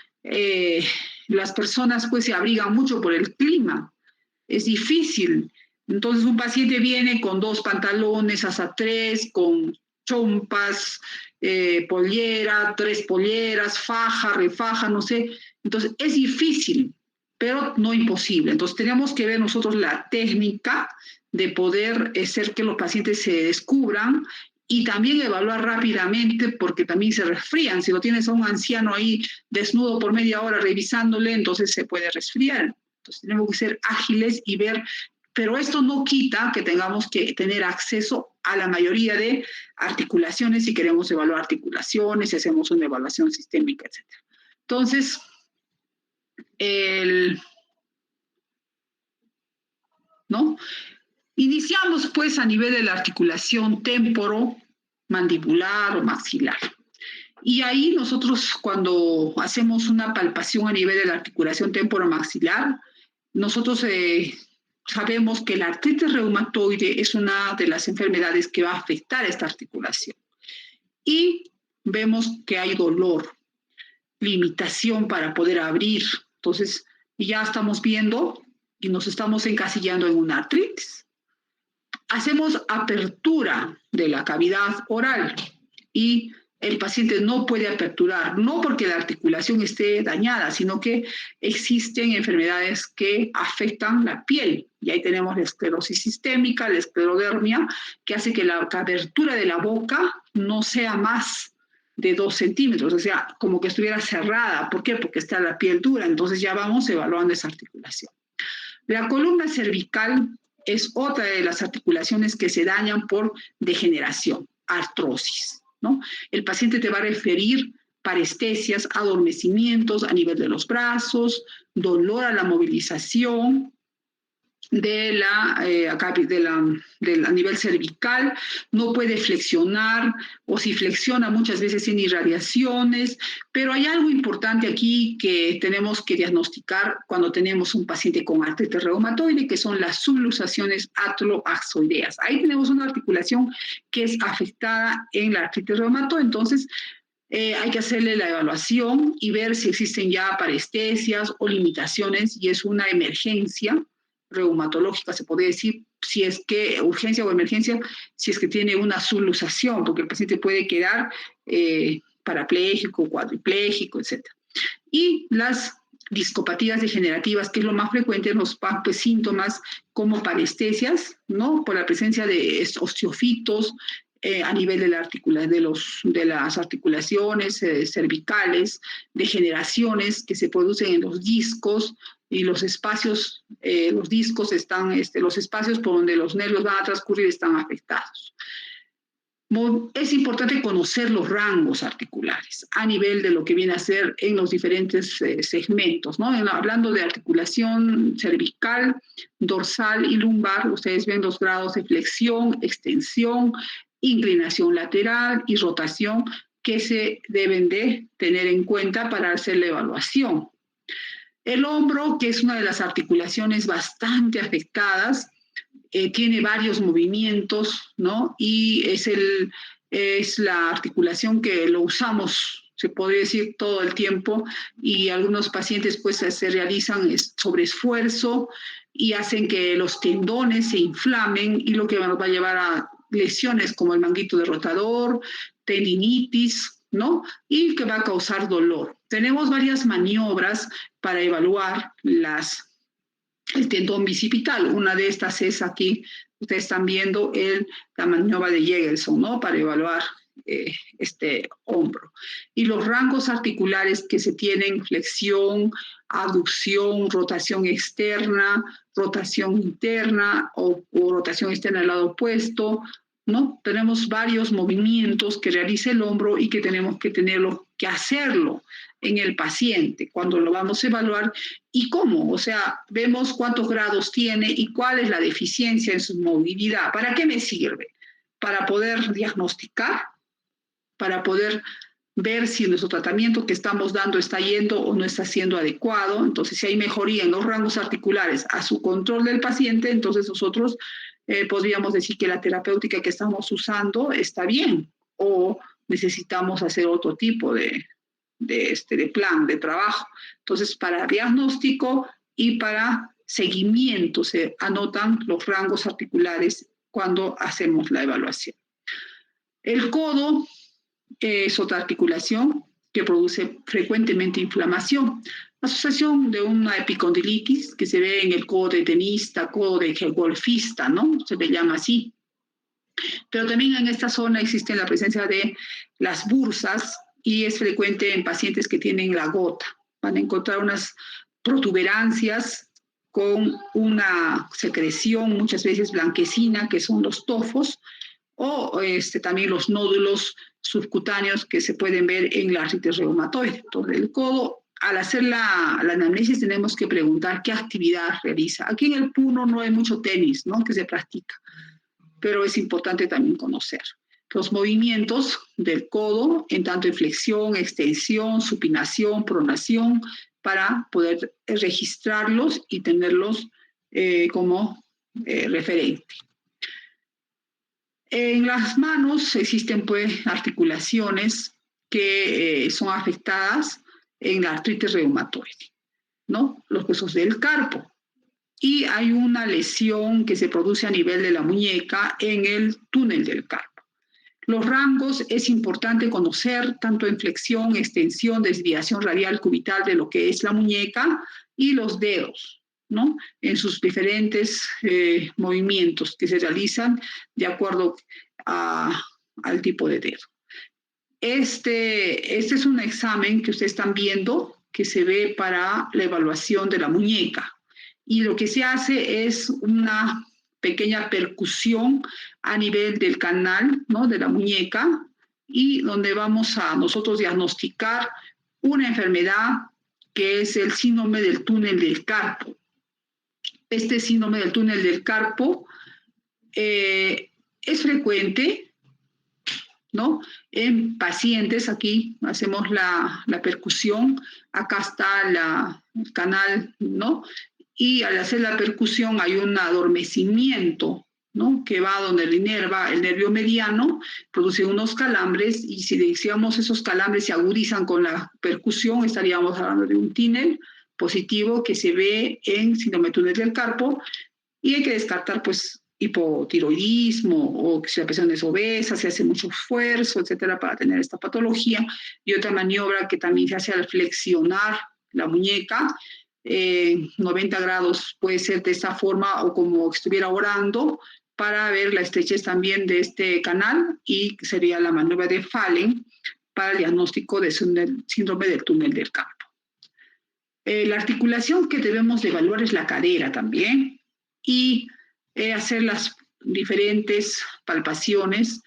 las personas pues se abrigan mucho por el clima. Es difícil. Entonces un paciente viene con 2 pantalones, hasta 3, con chompas, pollera, 3 polleras, faja, refaja, no sé. Entonces es difícil, pero no imposible. Entonces tenemos que ver nosotros la técnica de poder hacer que los pacientes se descubran y también evaluar rápidamente porque también se resfrían. Si lo tienes a un anciano ahí desnudo por media hora revisándole, entonces se puede resfriar. Entonces tenemos que ser ágiles y ver, pero esto no quita que tengamos que tener acceso a la mayoría de articulaciones si queremos evaluar articulaciones, si hacemos una evaluación sistémica, etc. Entonces, ¿no? Iniciamos pues a nivel de la articulación temporomandibular o maxilar. Y ahí nosotros cuando hacemos una palpación a nivel de la articulación temporomaxilar, nosotros sabemos que la artritis reumatoide es una de las enfermedades que va a afectar esta articulación. Y vemos que hay dolor, limitación para poder abrir. Entonces, ya estamos viendo y nos estamos encasillando en una artritis. Hacemos apertura de la cavidad oral y el paciente no puede aperturar, no porque la articulación esté dañada, sino que existen enfermedades que afectan la piel. Y ahí tenemos la esclerosis sistémica, la esclerodermia, que hace que la abertura de la boca no sea más de 2 centímetros, o sea, como que estuviera cerrada. ¿Por qué? Porque está la piel dura. Entonces ya vamos evaluando esa articulación. La columna cervical es otra de las articulaciones que se dañan por degeneración, artrosis, ¿no? El paciente te va a referir parestesias, adormecimientos a nivel de los brazos, dolor a la movilización, a nivel cervical, no puede flexionar o si flexiona muchas veces tiene irradiaciones, pero hay algo importante aquí que tenemos que diagnosticar cuando tenemos un paciente con artritis reumatoide, que son las subluxaciones atloaxoideas. Ahí tenemos una articulación que es afectada en la artritis reumatoide, entonces hay que hacerle la evaluación y ver si existen ya parestesias o limitaciones y es una emergencia reumatológica, se podría decir, si es que urgencia o emergencia, si es que tiene una subluxación, porque el paciente puede quedar parapléjico, cuadripléjico, etc. Y las discopatías degenerativas, que es lo más frecuente, nos dan pues, síntomas como parestesias, ¿no? Por la presencia de osteofitos a nivel de las articulaciones cervicales, degeneraciones que se producen en los discos, y los espacios, los discos están, los espacios por donde los nervios van a transcurrir están afectados. Es importante conocer los rangos articulares a nivel de lo que viene a ser en los diferentes segmentos, ¿no? Hablando de articulación cervical, dorsal y lumbar, ustedes ven los grados de flexión, extensión, inclinación lateral y rotación que se deben de tener en cuenta para hacer la evaluación. El hombro, que es una de las articulaciones bastante afectadas, tiene varios movimientos, ¿no? Y es la articulación que lo usamos, se podría decir, todo el tiempo, y algunos pacientes pues se realizan sobreesfuerzo y hacen que los tendones se inflamen, y lo que nos va a llevar a lesiones como el manguito de rotador, tendinitis, ¿no? Y que va a causar dolor. Tenemos varias maniobras para evaluar el tendón bicipital. Una de estas es aquí, ustedes están viendo la maniobra de Jegelsson, ¿no? Para evaluar este hombro. Y los rangos articulares que se tienen: flexión, abducción, rotación externa, rotación interna o rotación externa al lado opuesto, ¿no? Tenemos varios movimientos que realiza el hombro y que tenemos que hacerlo en el paciente cuando lo vamos a evaluar. ¿Y cómo? O sea, vemos cuántos grados tiene y cuál es la deficiencia en su movilidad. ¿Para qué me sirve? Para poder diagnosticar, para poder ver si nuestro tratamiento que estamos dando está yendo o no está siendo adecuado. Entonces, si hay mejoría en los rangos articulares a su control del paciente, entonces nosotros podríamos decir que la terapéutica que estamos usando está bien, o necesitamos hacer otro tipo de plan de trabajo. Entonces, para diagnóstico y para seguimiento se anotan los rangos articulares cuando hacemos la evaluación. El codo es otra articulación que produce frecuentemente inflamación. Asociación de una epicondilitis que se ve en el codo de tenista, codo de golfista, ¿no? Se le llama así. Pero también en esta zona existe la presencia de las bursas, y es frecuente en pacientes que tienen la gota. Van a encontrar unas protuberancias con una secreción muchas veces blanquecina, que son los tofos, o también los nódulos subcutáneos que se pueden ver en la artritis reumatoide. Entonces, el codo, al hacer la anamnesis, tenemos que preguntar qué actividad realiza. Aquí en el Puno no hay mucho tenis, ¿no?, que se practica, pero es importante también conocer los movimientos del codo, en tanto en flexión, extensión, supinación, pronación, para poder registrarlos y tenerlos como referente. En las manos existen pues articulaciones que son afectadas en la artritis reumatoide, ¿no? Los huesos del carpo. Y hay una lesión que se produce a nivel de la muñeca en el túnel del carpo. Los rangos es importante conocer tanto en flexión, extensión, desviación radial cubital de lo que es la muñeca, y los dedos, ¿no?, en sus diferentes movimientos que se realizan de acuerdo al tipo de dedo. Este es un examen que ustedes están viendo que se ve para la evaluación de la muñeca, y lo que se hace es una pequeña percusión a nivel del canal, ¿no?, de la muñeca, y donde vamos a nosotros diagnosticar una enfermedad que es el síndrome del túnel del carpo. Este síndrome del túnel del carpo es frecuente, ¿no?, en pacientes. Aquí hacemos la percusión, acá está el canal, ¿no?, y al hacer la percusión hay un adormecimiento, ¿no?, que va donde el nervio mediano, produce unos calambres, y si decíamos esos calambres se agudizan con la percusión, estaríamos hablando de un túnel positivo que se ve en síndrome túnel del carpo, y hay que descartar pues hipotiroidismo, o que si la persona es obesa, se hace mucho esfuerzo, etcétera, para tener esta patología. Y otra maniobra que también se hace al flexionar la muñeca, 90 grados, puede ser de esta forma o como estuviera orando, para ver la estrechez también de este canal, y sería la maniobra de Fallen para el diagnóstico de síndrome del túnel del carpo. La articulación que debemos de evaluar es la cadera también y hacer las diferentes palpaciones.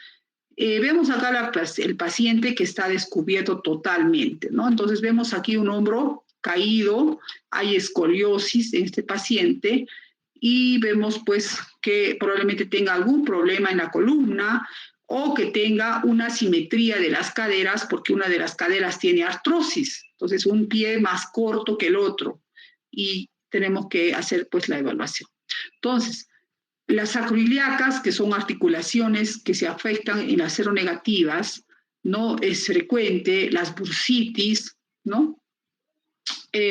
Vemos acá el paciente que está descubierto totalmente, ¿no? Entonces vemos aquí un hombro caído, hay escoliosis en este paciente y vemos pues que probablemente tenga algún problema en la columna o que tenga una asimetría de las caderas porque una de las caderas tiene artrosis, entonces un pie más corto que el otro y tenemos que hacer pues la evaluación. Entonces, las sacroiliacas, que son articulaciones que se afectan en las seronegativas, no es frecuente, las bursitis, ¿no?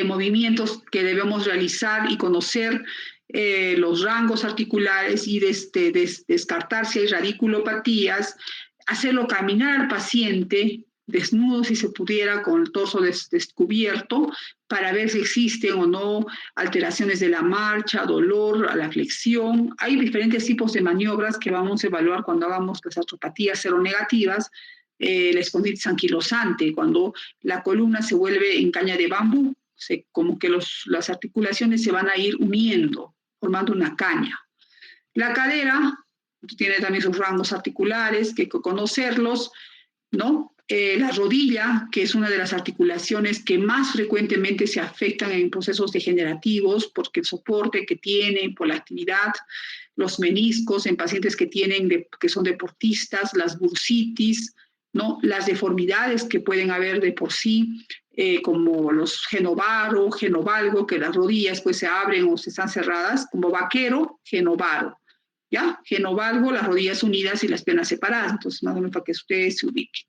Movimientos que debemos realizar y conocer los rangos articulares y descartar si hay radiculopatías, hacerlo caminar al paciente desnudo si se pudiera con el torso descubierto para ver si existen o no alteraciones de la marcha, dolor a la flexión. Hay diferentes tipos de maniobras que vamos a evaluar cuando hagamos las artropatías seronegativas, la espondilitis anquilosante, cuando la columna se vuelve en caña de bambú, como que las articulaciones se van a ir uniendo, formando una caña. La cadera tiene también sus rangos articulares, que hay que conocerlos, ¿no? La rodilla, que es una de las articulaciones que más frecuentemente se afectan en procesos degenerativos, porque el soporte que tiene por la actividad, los meniscos en pacientes que son deportistas, las bursitis, ¿no? Las deformidades que pueden haber de por sí, como los genovaro, genovalgo, que las rodillas pues se abren o se están cerradas, como vaquero, genovaro, ¿ya? Genovalgo, las rodillas unidas y las piernas separadas, entonces más o menos para que ustedes se ubiquen.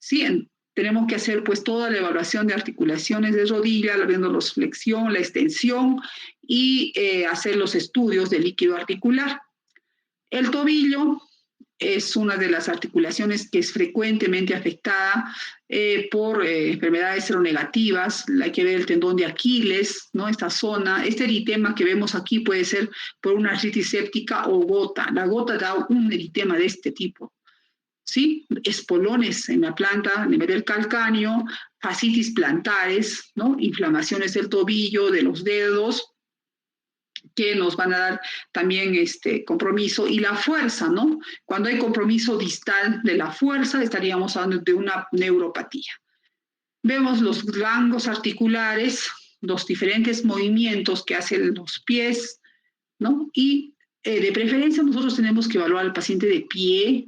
Sí, tenemos que hacer pues toda la evaluación de articulaciones de rodilla, viendo la flexión, la extensión y hacer los estudios del líquido articular. El tobillo es una de las articulaciones que es frecuentemente afectada por enfermedades seronegativas. Hay que ver el tendón de Aquiles, ¿no? Esta zona, este eritema que vemos aquí puede ser por una artritis séptica o gota. La gota da un eritema de este tipo, ¿sí? Espolones en la planta a nivel del calcáneo, fascitis plantares, ¿no? Inflamaciones del tobillo, de los dedos, que nos van a dar también compromiso, y la fuerza, ¿no? Cuando hay compromiso distal de la fuerza, estaríamos hablando de una neuropatía. Vemos los rangos articulares, los diferentes movimientos que hacen los pies, ¿no? Y de preferencia nosotros tenemos que evaluar al paciente de pie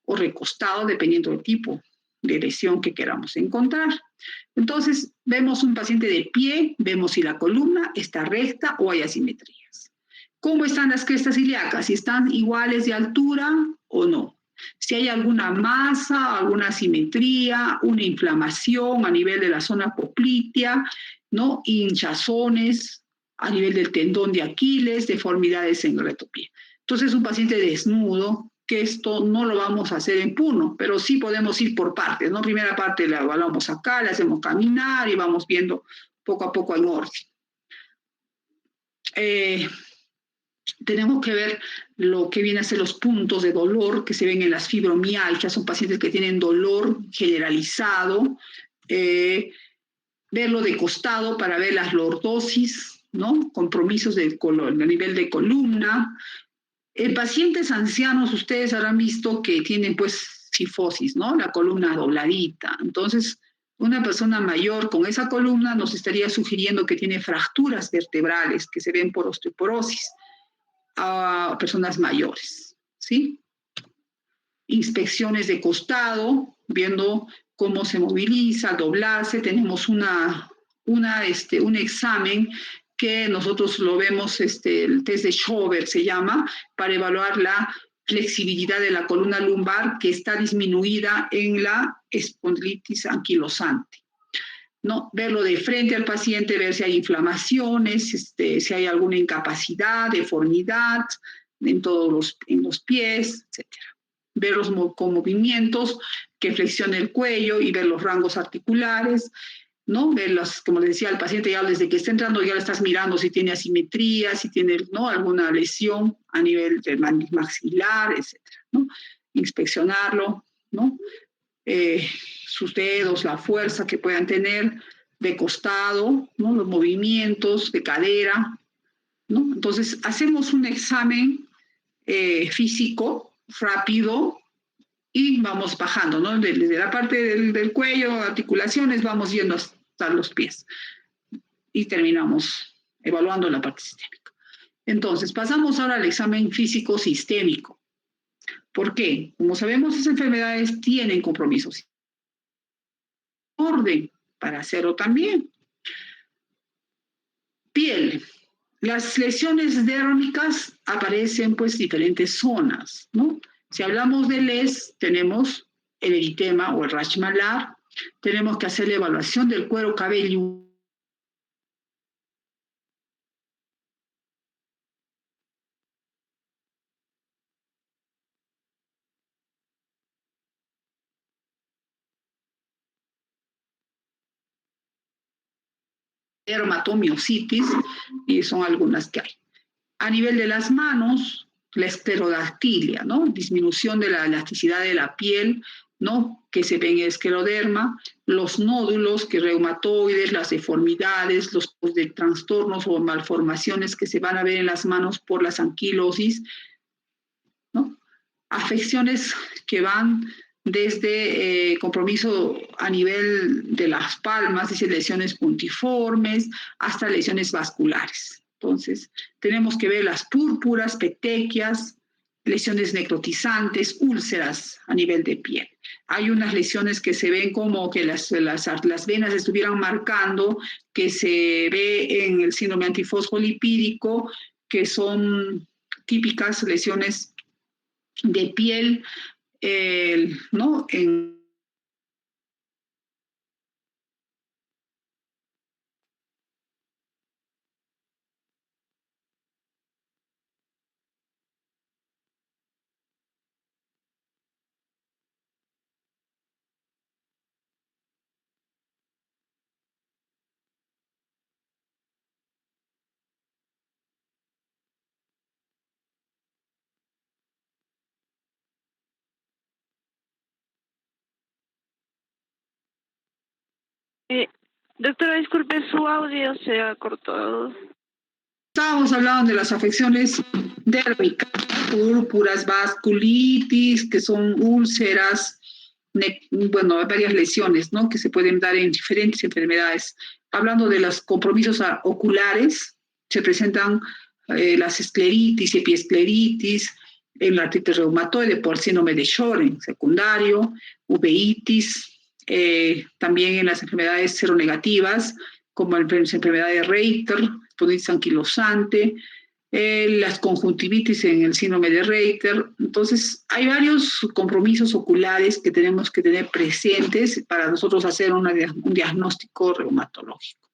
o recostado, dependiendo del tipo de lesión que queramos encontrar. Entonces, vemos un paciente de pie, vemos si la columna está recta o hay asimetrías. ¿Cómo están las crestas ilíacas? Si están iguales de altura o no. Si hay alguna masa, alguna asimetría, una inflamación a nivel de la zona poplitea, ¿no? Hinchazones a nivel del tendón de Aquiles, deformidades en el retopie. Entonces, un paciente desnudo, que esto no lo vamos a hacer en puno, pero sí podemos ir por partes, ¿no? Primera parte la evaluamos acá, la hacemos caminar y vamos viendo poco a poco en orden. Tenemos que ver lo que viene a ser los puntos de dolor que se ven en las fibromialgias, son pacientes que tienen dolor generalizado, verlo de costado para ver las lordosis, ¿no? Compromisos a nivel de columna. En pacientes ancianos, ustedes habrán visto que tienen pues cifosis, ¿no? La columna dobladita. Entonces, una persona mayor con esa columna nos estaría sugiriendo que tiene fracturas vertebrales que se ven por osteoporosis a personas mayores, ¿sí? Inspecciones de costado, viendo cómo se moviliza, doblarse. Tenemos un examen que nosotros lo vemos, el test de Schober se llama, para evaluar la flexibilidad de la columna lumbar que está disminuida en la espondilitis anquilosante. ¿No? Verlo de frente al paciente, ver si hay inflamaciones, si hay alguna incapacidad, deformidad en los pies, etc. Verlos con movimientos que flexione el cuello y ver los rangos articulares, ¿no? Verlos, como les decía al paciente, ya desde que está entrando ya le estás mirando si tiene asimetría, si tiene, ¿no? Alguna lesión a nivel del maxilar, etc., ¿no? Inspeccionarlo, ¿no? Sus dedos, la fuerza que puedan tener, de costado, ¿no? Los movimientos de cadera, ¿no? Entonces, hacemos un examen físico rápido y vamos bajando, ¿no? Desde la parte del cuello, articulaciones, vamos yendo hasta los pies y terminamos evaluando la parte sistémica. Entonces, pasamos ahora al examen físico sistémico. ¿Por qué? Como sabemos, esas enfermedades tienen compromisos. Orden para hacerlo también. Piel. Las lesiones dérmicas aparecen pues diferentes zonas, ¿no? Si hablamos de LES, tenemos el eritema o el rash malar, tenemos que hacer la evaluación del cuero cabelludo, dermatomiositis, y son algunas que hay. A nivel de las manos, la esclerodactilia, ¿no? Disminución de la elasticidad de la piel, ¿no? Que se ven en escleroderma, los nódulos, que reumatoides, las deformidades, los de trastornos o malformaciones que se van a ver en las manos por las anquilosis, ¿no? Afecciones que van desde compromiso a nivel de las palmas, dice lesiones puntiformes, hasta lesiones vasculares. Entonces, tenemos que ver las púrpuras, petequias, lesiones necrotizantes, úlceras a nivel de piel. Hay unas lesiones que se ven como que las venas estuvieran marcando, que se ve en el síndrome antifosfolipídico, que son típicas lesiones de piel, ¿no? Doctora, disculpe, su audio se ha cortado. Estábamos hablando de las afecciones dérmicas, púrpuras, vasculitis, que son úlceras, bueno, varias lesiones, ¿no? Que se pueden dar en diferentes enfermedades. Hablando de los compromisos oculares, se presentan las escleritis, epiescleritis, en la artritis reumatoide por síndrome de Sjögren secundario, uveitis, también en las enfermedades seronegativas, como la enfermedad de Reiter, espondilitis anquilosante, las conjuntivitis en el síndrome de Reiter. Entonces, hay varios compromisos oculares que tenemos que tener presentes para nosotros hacer un diagnóstico reumatológico.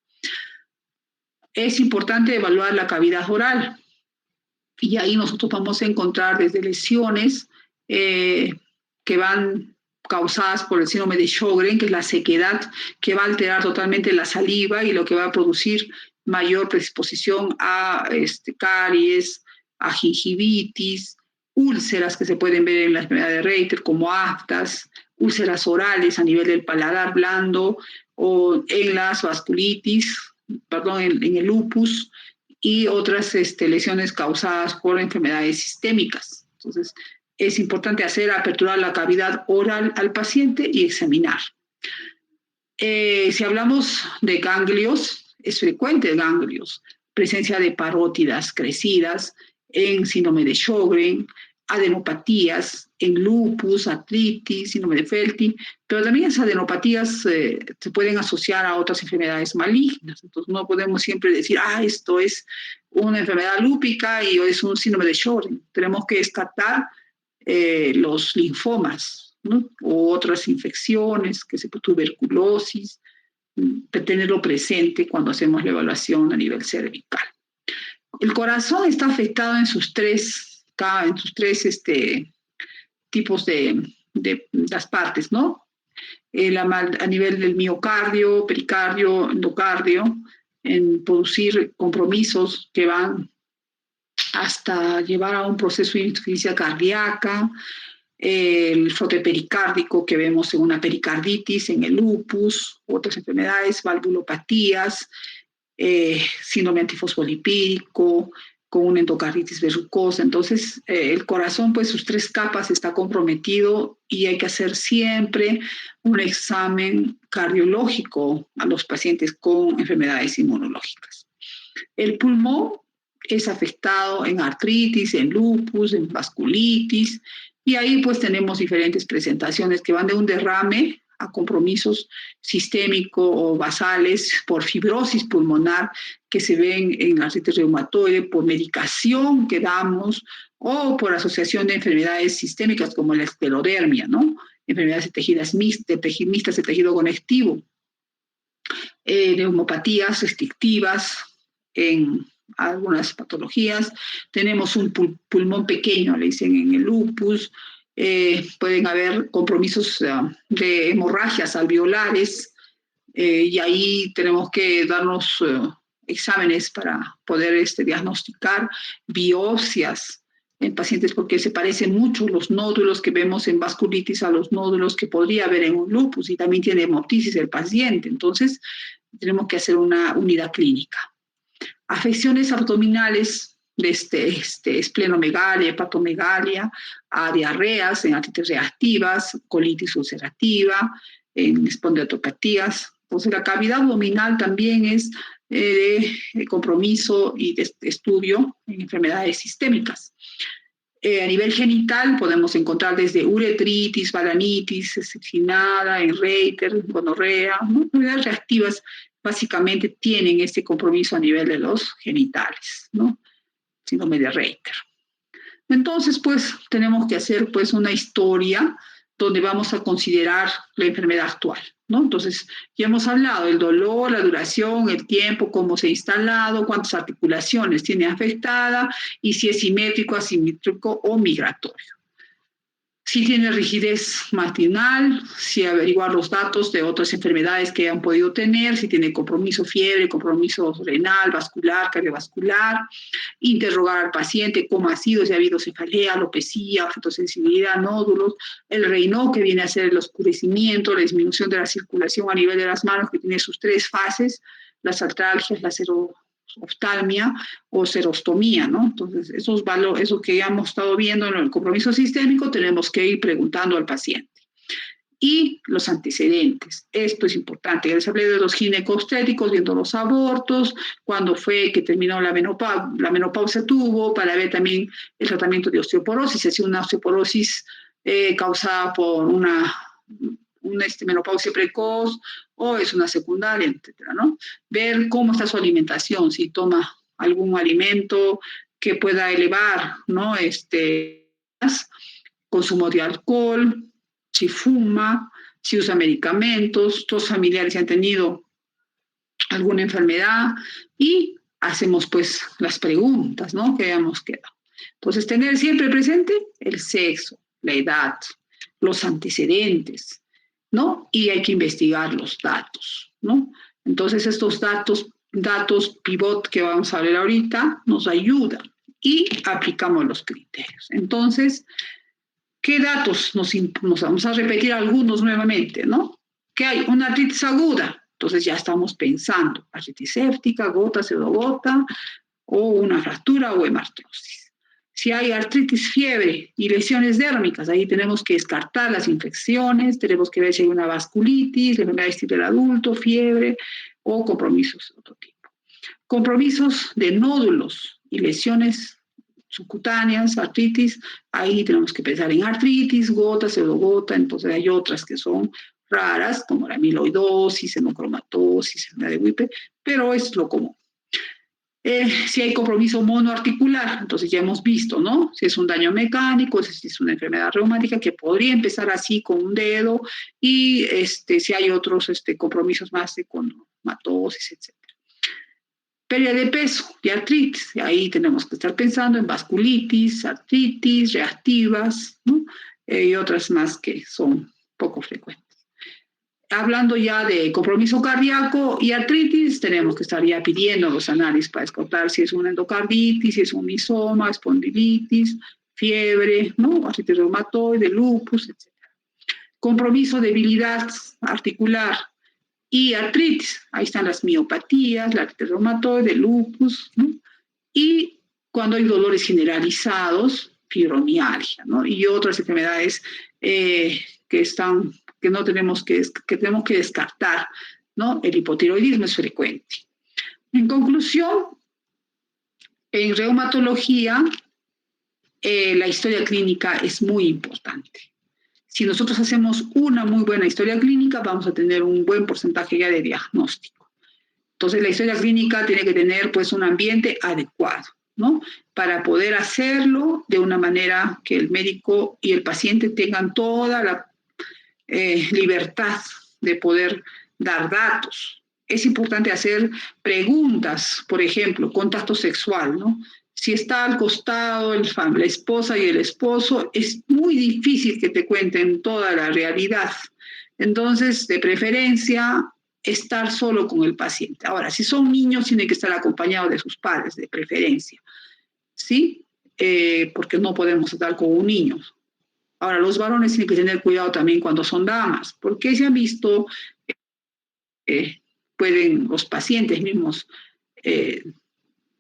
Es importante evaluar la cavidad oral y ahí nosotros vamos a encontrar desde lesiones que van causadas por el síndrome de Sjögren, que es la sequedad que va a alterar totalmente la saliva y lo que va a producir mayor predisposición a caries, a gingivitis, úlceras que se pueden ver en la enfermedad de Reiter como aftas, úlceras orales a nivel del paladar blando o en las vasculitis, perdón, en el lupus y otras lesiones causadas por enfermedades sistémicas. Entonces, es importante aperturar la cavidad oral al paciente y examinar. Si hablamos de ganglios, es frecuente ganglios, presencia de parótidas crecidas en síndrome de Sjögren, adenopatías en lupus, artritis, síndrome de Felty, pero también esas adenopatías se pueden asociar a otras enfermedades malignas. Entonces no podemos siempre decir, esto es una enfermedad lúpica y es un síndrome de Sjögren. Tenemos que descartar los linfomas, ¿no? O otras infecciones, tuberculosis, tenerlo presente cuando hacemos la evaluación a nivel cervical. El corazón está afectado en sus tres tipos de las partes, ¿no? A nivel del miocardio, pericardio, endocardio, en producir compromisos que van hasta llevar a un proceso de insuficiencia cardíaca, el frote pericárdico que vemos en una pericarditis, en el lupus, otras enfermedades, valvulopatías, síndrome antifosfolipídico, con una endocarditis verrucosa. Entonces, el corazón, pues sus 3 capas está comprometido y hay que hacer siempre un examen cardiológico a los pacientes con enfermedades inmunológicas. El pulmón es afectado en artritis, en lupus, en vasculitis, y ahí pues tenemos diferentes presentaciones que van de un derrame a compromisos sistémicos o basales por fibrosis pulmonar que se ven en artritis reumatoide, por medicación que damos o por asociación de enfermedades sistémicas como la esclerodermia, ¿no? Enfermedades de tejidas mixtas de tejido conectivo, neumopatías restrictivas en algunas patologías. Tenemos un pulmón pequeño, le dicen en el lupus. Pueden haber compromisos de hemorragias alveolares y ahí tenemos que darnos exámenes para poder diagnosticar biopsias en pacientes porque se parecen mucho los nódulos que vemos en vasculitis a los nódulos que podría haber en un lupus y también tiene hemotisis el paciente. Entonces, tenemos que hacer una unidad clínica. Afecciones abdominales de esplenomegalia, hepatomegalia, a diarreas en artritis reactivas, colitis ulcerativa, en espondilatopatías. Entonces, la cavidad abdominal también es de compromiso y de estudio en enfermedades sistémicas. A nivel genital podemos encontrar desde uretritis, balanitis, seccionada, Reiter, gonorrea, ¿no? Enfermedades reactivas básicamente tienen este compromiso a nivel de los genitales, ¿no? Síndrome de Reiter. Entonces, pues, tenemos que hacer, pues, una historia donde vamos a considerar la enfermedad actual, ¿no? Entonces, ya hemos hablado del dolor, la duración, el tiempo, cómo se ha instalado, cuántas articulaciones tiene afectada y si es simétrico, asimétrico o migratorio. Si tiene rigidez matinal, si averiguar los datos de otras enfermedades que han podido tener, si tiene compromiso fiebre, compromiso renal, vascular, cardiovascular, interrogar al paciente cómo ha sido, si ha habido cefalea, alopecia, fotosensibilidad, nódulos, el Raynaud que viene a ser el oscurecimiento, la disminución de la circulación a nivel de las manos que tiene sus 3 fases, las artralgias, la oftalmia o serostomía, ¿no? Entonces, eso que ya hemos estado viendo en el compromiso sistémico, tenemos que ir preguntando al paciente. Y los antecedentes, esto es importante. Ya les hablé de los ginecobstétricos, viendo los abortos, cuando fue que terminó la menopausia tuvo, para ver también el tratamiento de osteoporosis, si es una osteoporosis causada por una menopausia precoz o es una secundaria, etcétera, ¿no? Ver cómo está su alimentación, si toma algún alimento que pueda elevar, ¿no? Consumo de alcohol, si fuma, si usa medicamentos, todos familiares si han tenido alguna enfermedad y hacemos pues las preguntas, ¿no? Que habíamos quedado. Entonces, tener siempre presente el sexo, la edad, los antecedentes, ¿no? Y hay que investigar los datos, ¿no? Entonces, estos datos pivot que vamos a ver ahorita nos ayudan y aplicamos los criterios. Entonces, ¿qué datos nos vamos a repetir algunos nuevamente, ¿no? ¿Qué hay? Una artritis aguda. Entonces ya estamos pensando, artritis séptica, gota, pseudogota, o una fractura o hemartrosis. Si hay artritis, fiebre y lesiones dérmicas, ahí tenemos que descartar las infecciones, tenemos que ver si hay una vasculitis, enfermedad del adulto, fiebre o compromisos de otro tipo. Compromisos de nódulos y lesiones subcutáneas, artritis, ahí tenemos que pensar en artritis, gota, pseudogota, entonces hay otras que son raras, como la amiloidosis, hemocromatosis, enfermedad de Whipple, pero es lo común. Si hay compromiso monoarticular, entonces ya hemos visto, ¿no? Si es un daño mecánico, si es una enfermedad reumática que podría empezar así con un dedo y si hay otros compromisos más de condromatosis, etc. Pérdida de peso y artritis, ahí tenemos que estar pensando en vasculitis, artritis, reactivas, ¿no? Y otras más que son poco frecuentes. Hablando ya de compromiso cardíaco y artritis, tenemos que estar ya pidiendo los análisis para descartar si es una endocarditis, si es un misoma, espondilitis, fiebre, ¿no? Artritis reumatoide, lupus, etc. Compromiso, debilidad articular y artritis. Ahí están las miopatías, la artritis reumatoide, lupus, ¿no? Y cuando hay dolores generalizados, fibromialgia, ¿no? Y otras enfermedades que no tenemos que tenemos que descartar, ¿no? El hipotiroidismo es frecuente. En conclusión, en reumatología, la historia clínica es muy importante. Si nosotros hacemos una muy buena historia clínica, vamos a tener un buen porcentaje ya de diagnóstico. Entonces, la historia clínica tiene que tener pues un ambiente adecuado, ¿no? Para poder hacerlo de una manera que el médico y el paciente tengan toda la libertad de poder dar datos. Es importante hacer preguntas, por ejemplo, contacto sexual, ¿no? Si está al costado la esposa y el esposo, es muy difícil que te cuenten toda la realidad. Entonces, de preferencia, estar solo con el paciente. Ahora, si son niños, tienen que estar acompañados de sus padres, de preferencia, ¿sí? Porque no podemos estar con un niño. Ahora, los varones tienen que tener cuidado también cuando son damas, porque se han visto, pueden los pacientes mismos,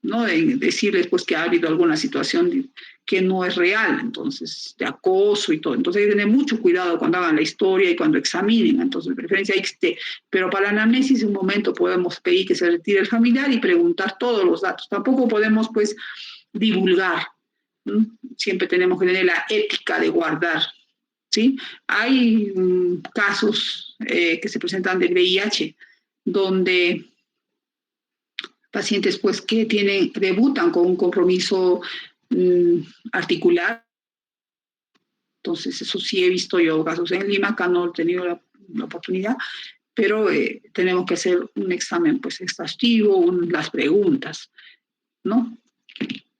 ¿no? Decirles pues que ha habido alguna situación que no es real, entonces, de acoso y todo. Entonces hay que tener mucho cuidado cuando hagan la historia y cuando examinen. Entonces, de preferencia hay que esté. Pero para la anamnesis, en un momento podemos pedir que se retire el familiar y preguntar todos los datos. Tampoco podemos, pues, divulgar. ¿No? Siempre tenemos que tener la ética de guardar. ¿Sí? Hay casos que se presentan de VIH, donde pacientes pues que debutan con un compromiso articular. Entonces, eso sí he visto yo casos en Lima, acá no he tenido la oportunidad, pero tenemos que hacer un examen pues exhaustivo, las preguntas, ¿no?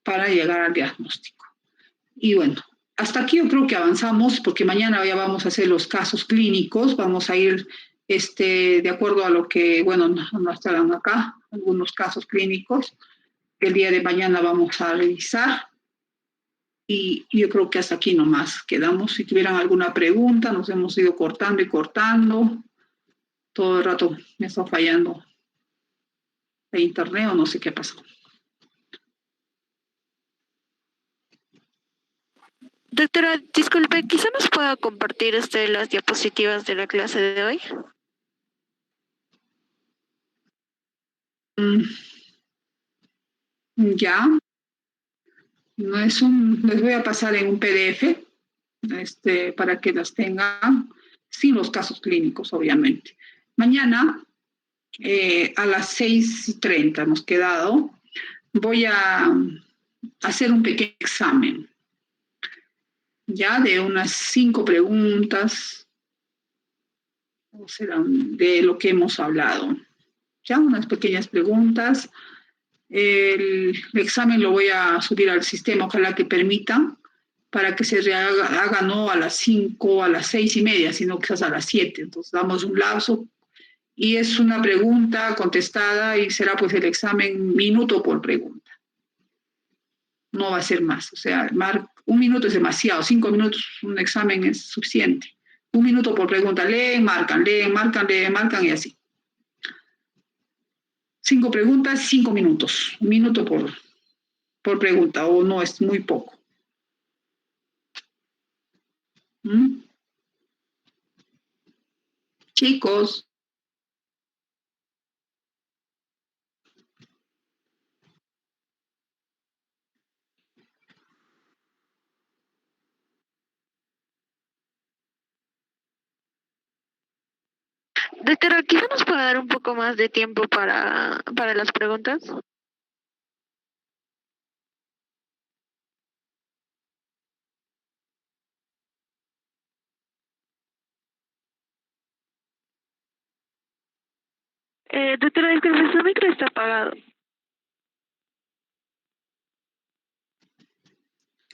Para llegar al diagnóstico. Y bueno, hasta aquí yo creo que avanzamos, porque mañana ya vamos a hacer los casos clínicos, vamos a ir de acuerdo a lo que, bueno, nos estarán acá, algunos casos clínicos, que el día de mañana vamos a revisar. Y yo creo que hasta aquí nomás quedamos. Si tuvieran alguna pregunta, nos hemos ido cortando y cortando. Todo el rato me está fallando el internet o no sé qué pasó. Doctora, disculpe, quizá nos pueda compartir las diapositivas de la clase de hoy. Ya, no es les voy a pasar en un PDF para que las tengan, sin los casos clínicos, obviamente. Mañana, a las 6:30 hemos quedado, voy a hacer un pequeño examen, ya de unas 5 preguntas, o serán de lo que hemos hablado. Ya, unas pequeñas preguntas. El examen lo voy a subir al sistema, ojalá que permita, para que se haga no a las 5, a las 6:30, sino quizás a las 7. Entonces damos un lapso y es una pregunta contestada y será pues el examen minuto por pregunta. No va a ser más. O sea, un minuto es demasiado, 5 minutos un examen es suficiente. Un minuto por pregunta, leen, marcan y así. 5 preguntas, 5 minutos. Un minuto por pregunta, o no, es muy poco. ¿Mm? Chicos. Doctora, quizá nos pueda dar un poco más de tiempo para las preguntas. Doctora, disculpe, su micro está apagado.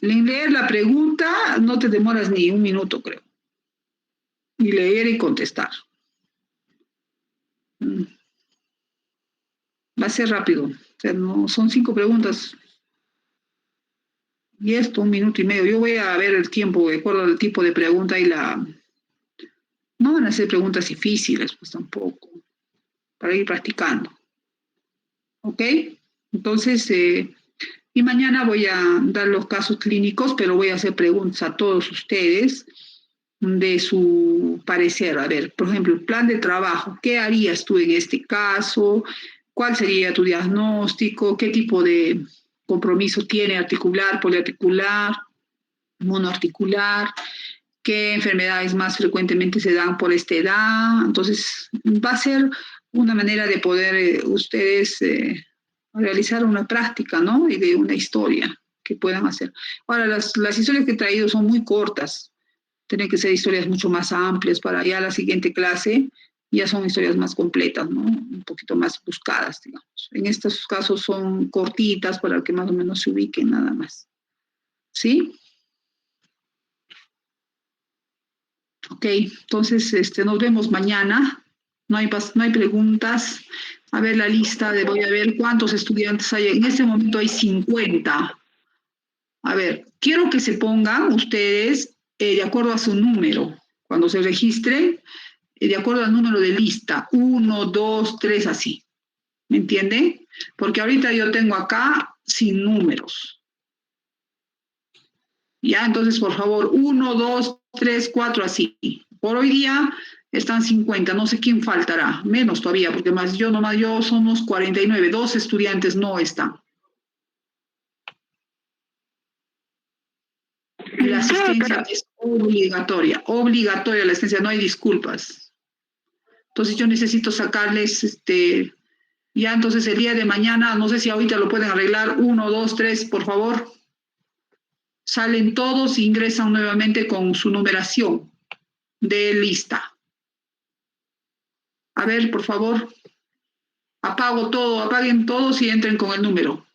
En leer la pregunta no te demoras ni un minuto, creo. Y leer y contestar. Va a ser rápido. O sea, no, son 5 preguntas. Y esto, 1 minuto y medio. Yo voy a ver el tiempo, de acuerdo al tipo de pregunta y la... No van a ser preguntas difíciles, pues tampoco, para ir practicando. ¿Ok? Entonces, y mañana voy a dar los casos clínicos, pero voy a hacer preguntas a todos ustedes de su parecer. A ver, por ejemplo, el plan de trabajo. ¿Qué harías tú en este caso? ¿Cuál sería tu diagnóstico? ¿Qué tipo de compromiso tiene articular, poliarticular, monoarticular? ¿Qué enfermedades más frecuentemente se dan por esta edad? Entonces, va a ser una manera de poder ustedes realizar una práctica, ¿no? Y de una historia que puedan hacer. Ahora, las historias que he traído son muy cortas. Tienen que ser historias mucho más amplias para ya la siguiente clase. Ya son historias más completas, ¿no? Un poquito más buscadas, digamos. En estos casos son cortitas para que más o menos se ubiquen nada más. ¿Sí? Ok, entonces nos vemos mañana. No hay preguntas. A ver la lista voy a ver cuántos estudiantes hay. En este momento hay 50. A ver, quiero que se pongan ustedes de acuerdo a su número. Cuando se registren, de acuerdo al número de lista. 1, 2, 3, así. ¿Me entiende? Porque ahorita yo tengo acá sin números. Ya, entonces, por favor, 1, 2, 3, 4, así. Por hoy día están 50, no sé quién faltará, menos todavía, porque más yo somos 49, 2 estudiantes no están. Y la asistencia es obligatoria la asistencia, no hay disculpas. Entonces yo necesito sacarles, ya entonces el día de mañana, no sé si ahorita lo pueden arreglar, 1, 2, 3, por favor. Salen todos e ingresan nuevamente con su numeración de lista. A ver, por favor, apaguen todos y entren con el número.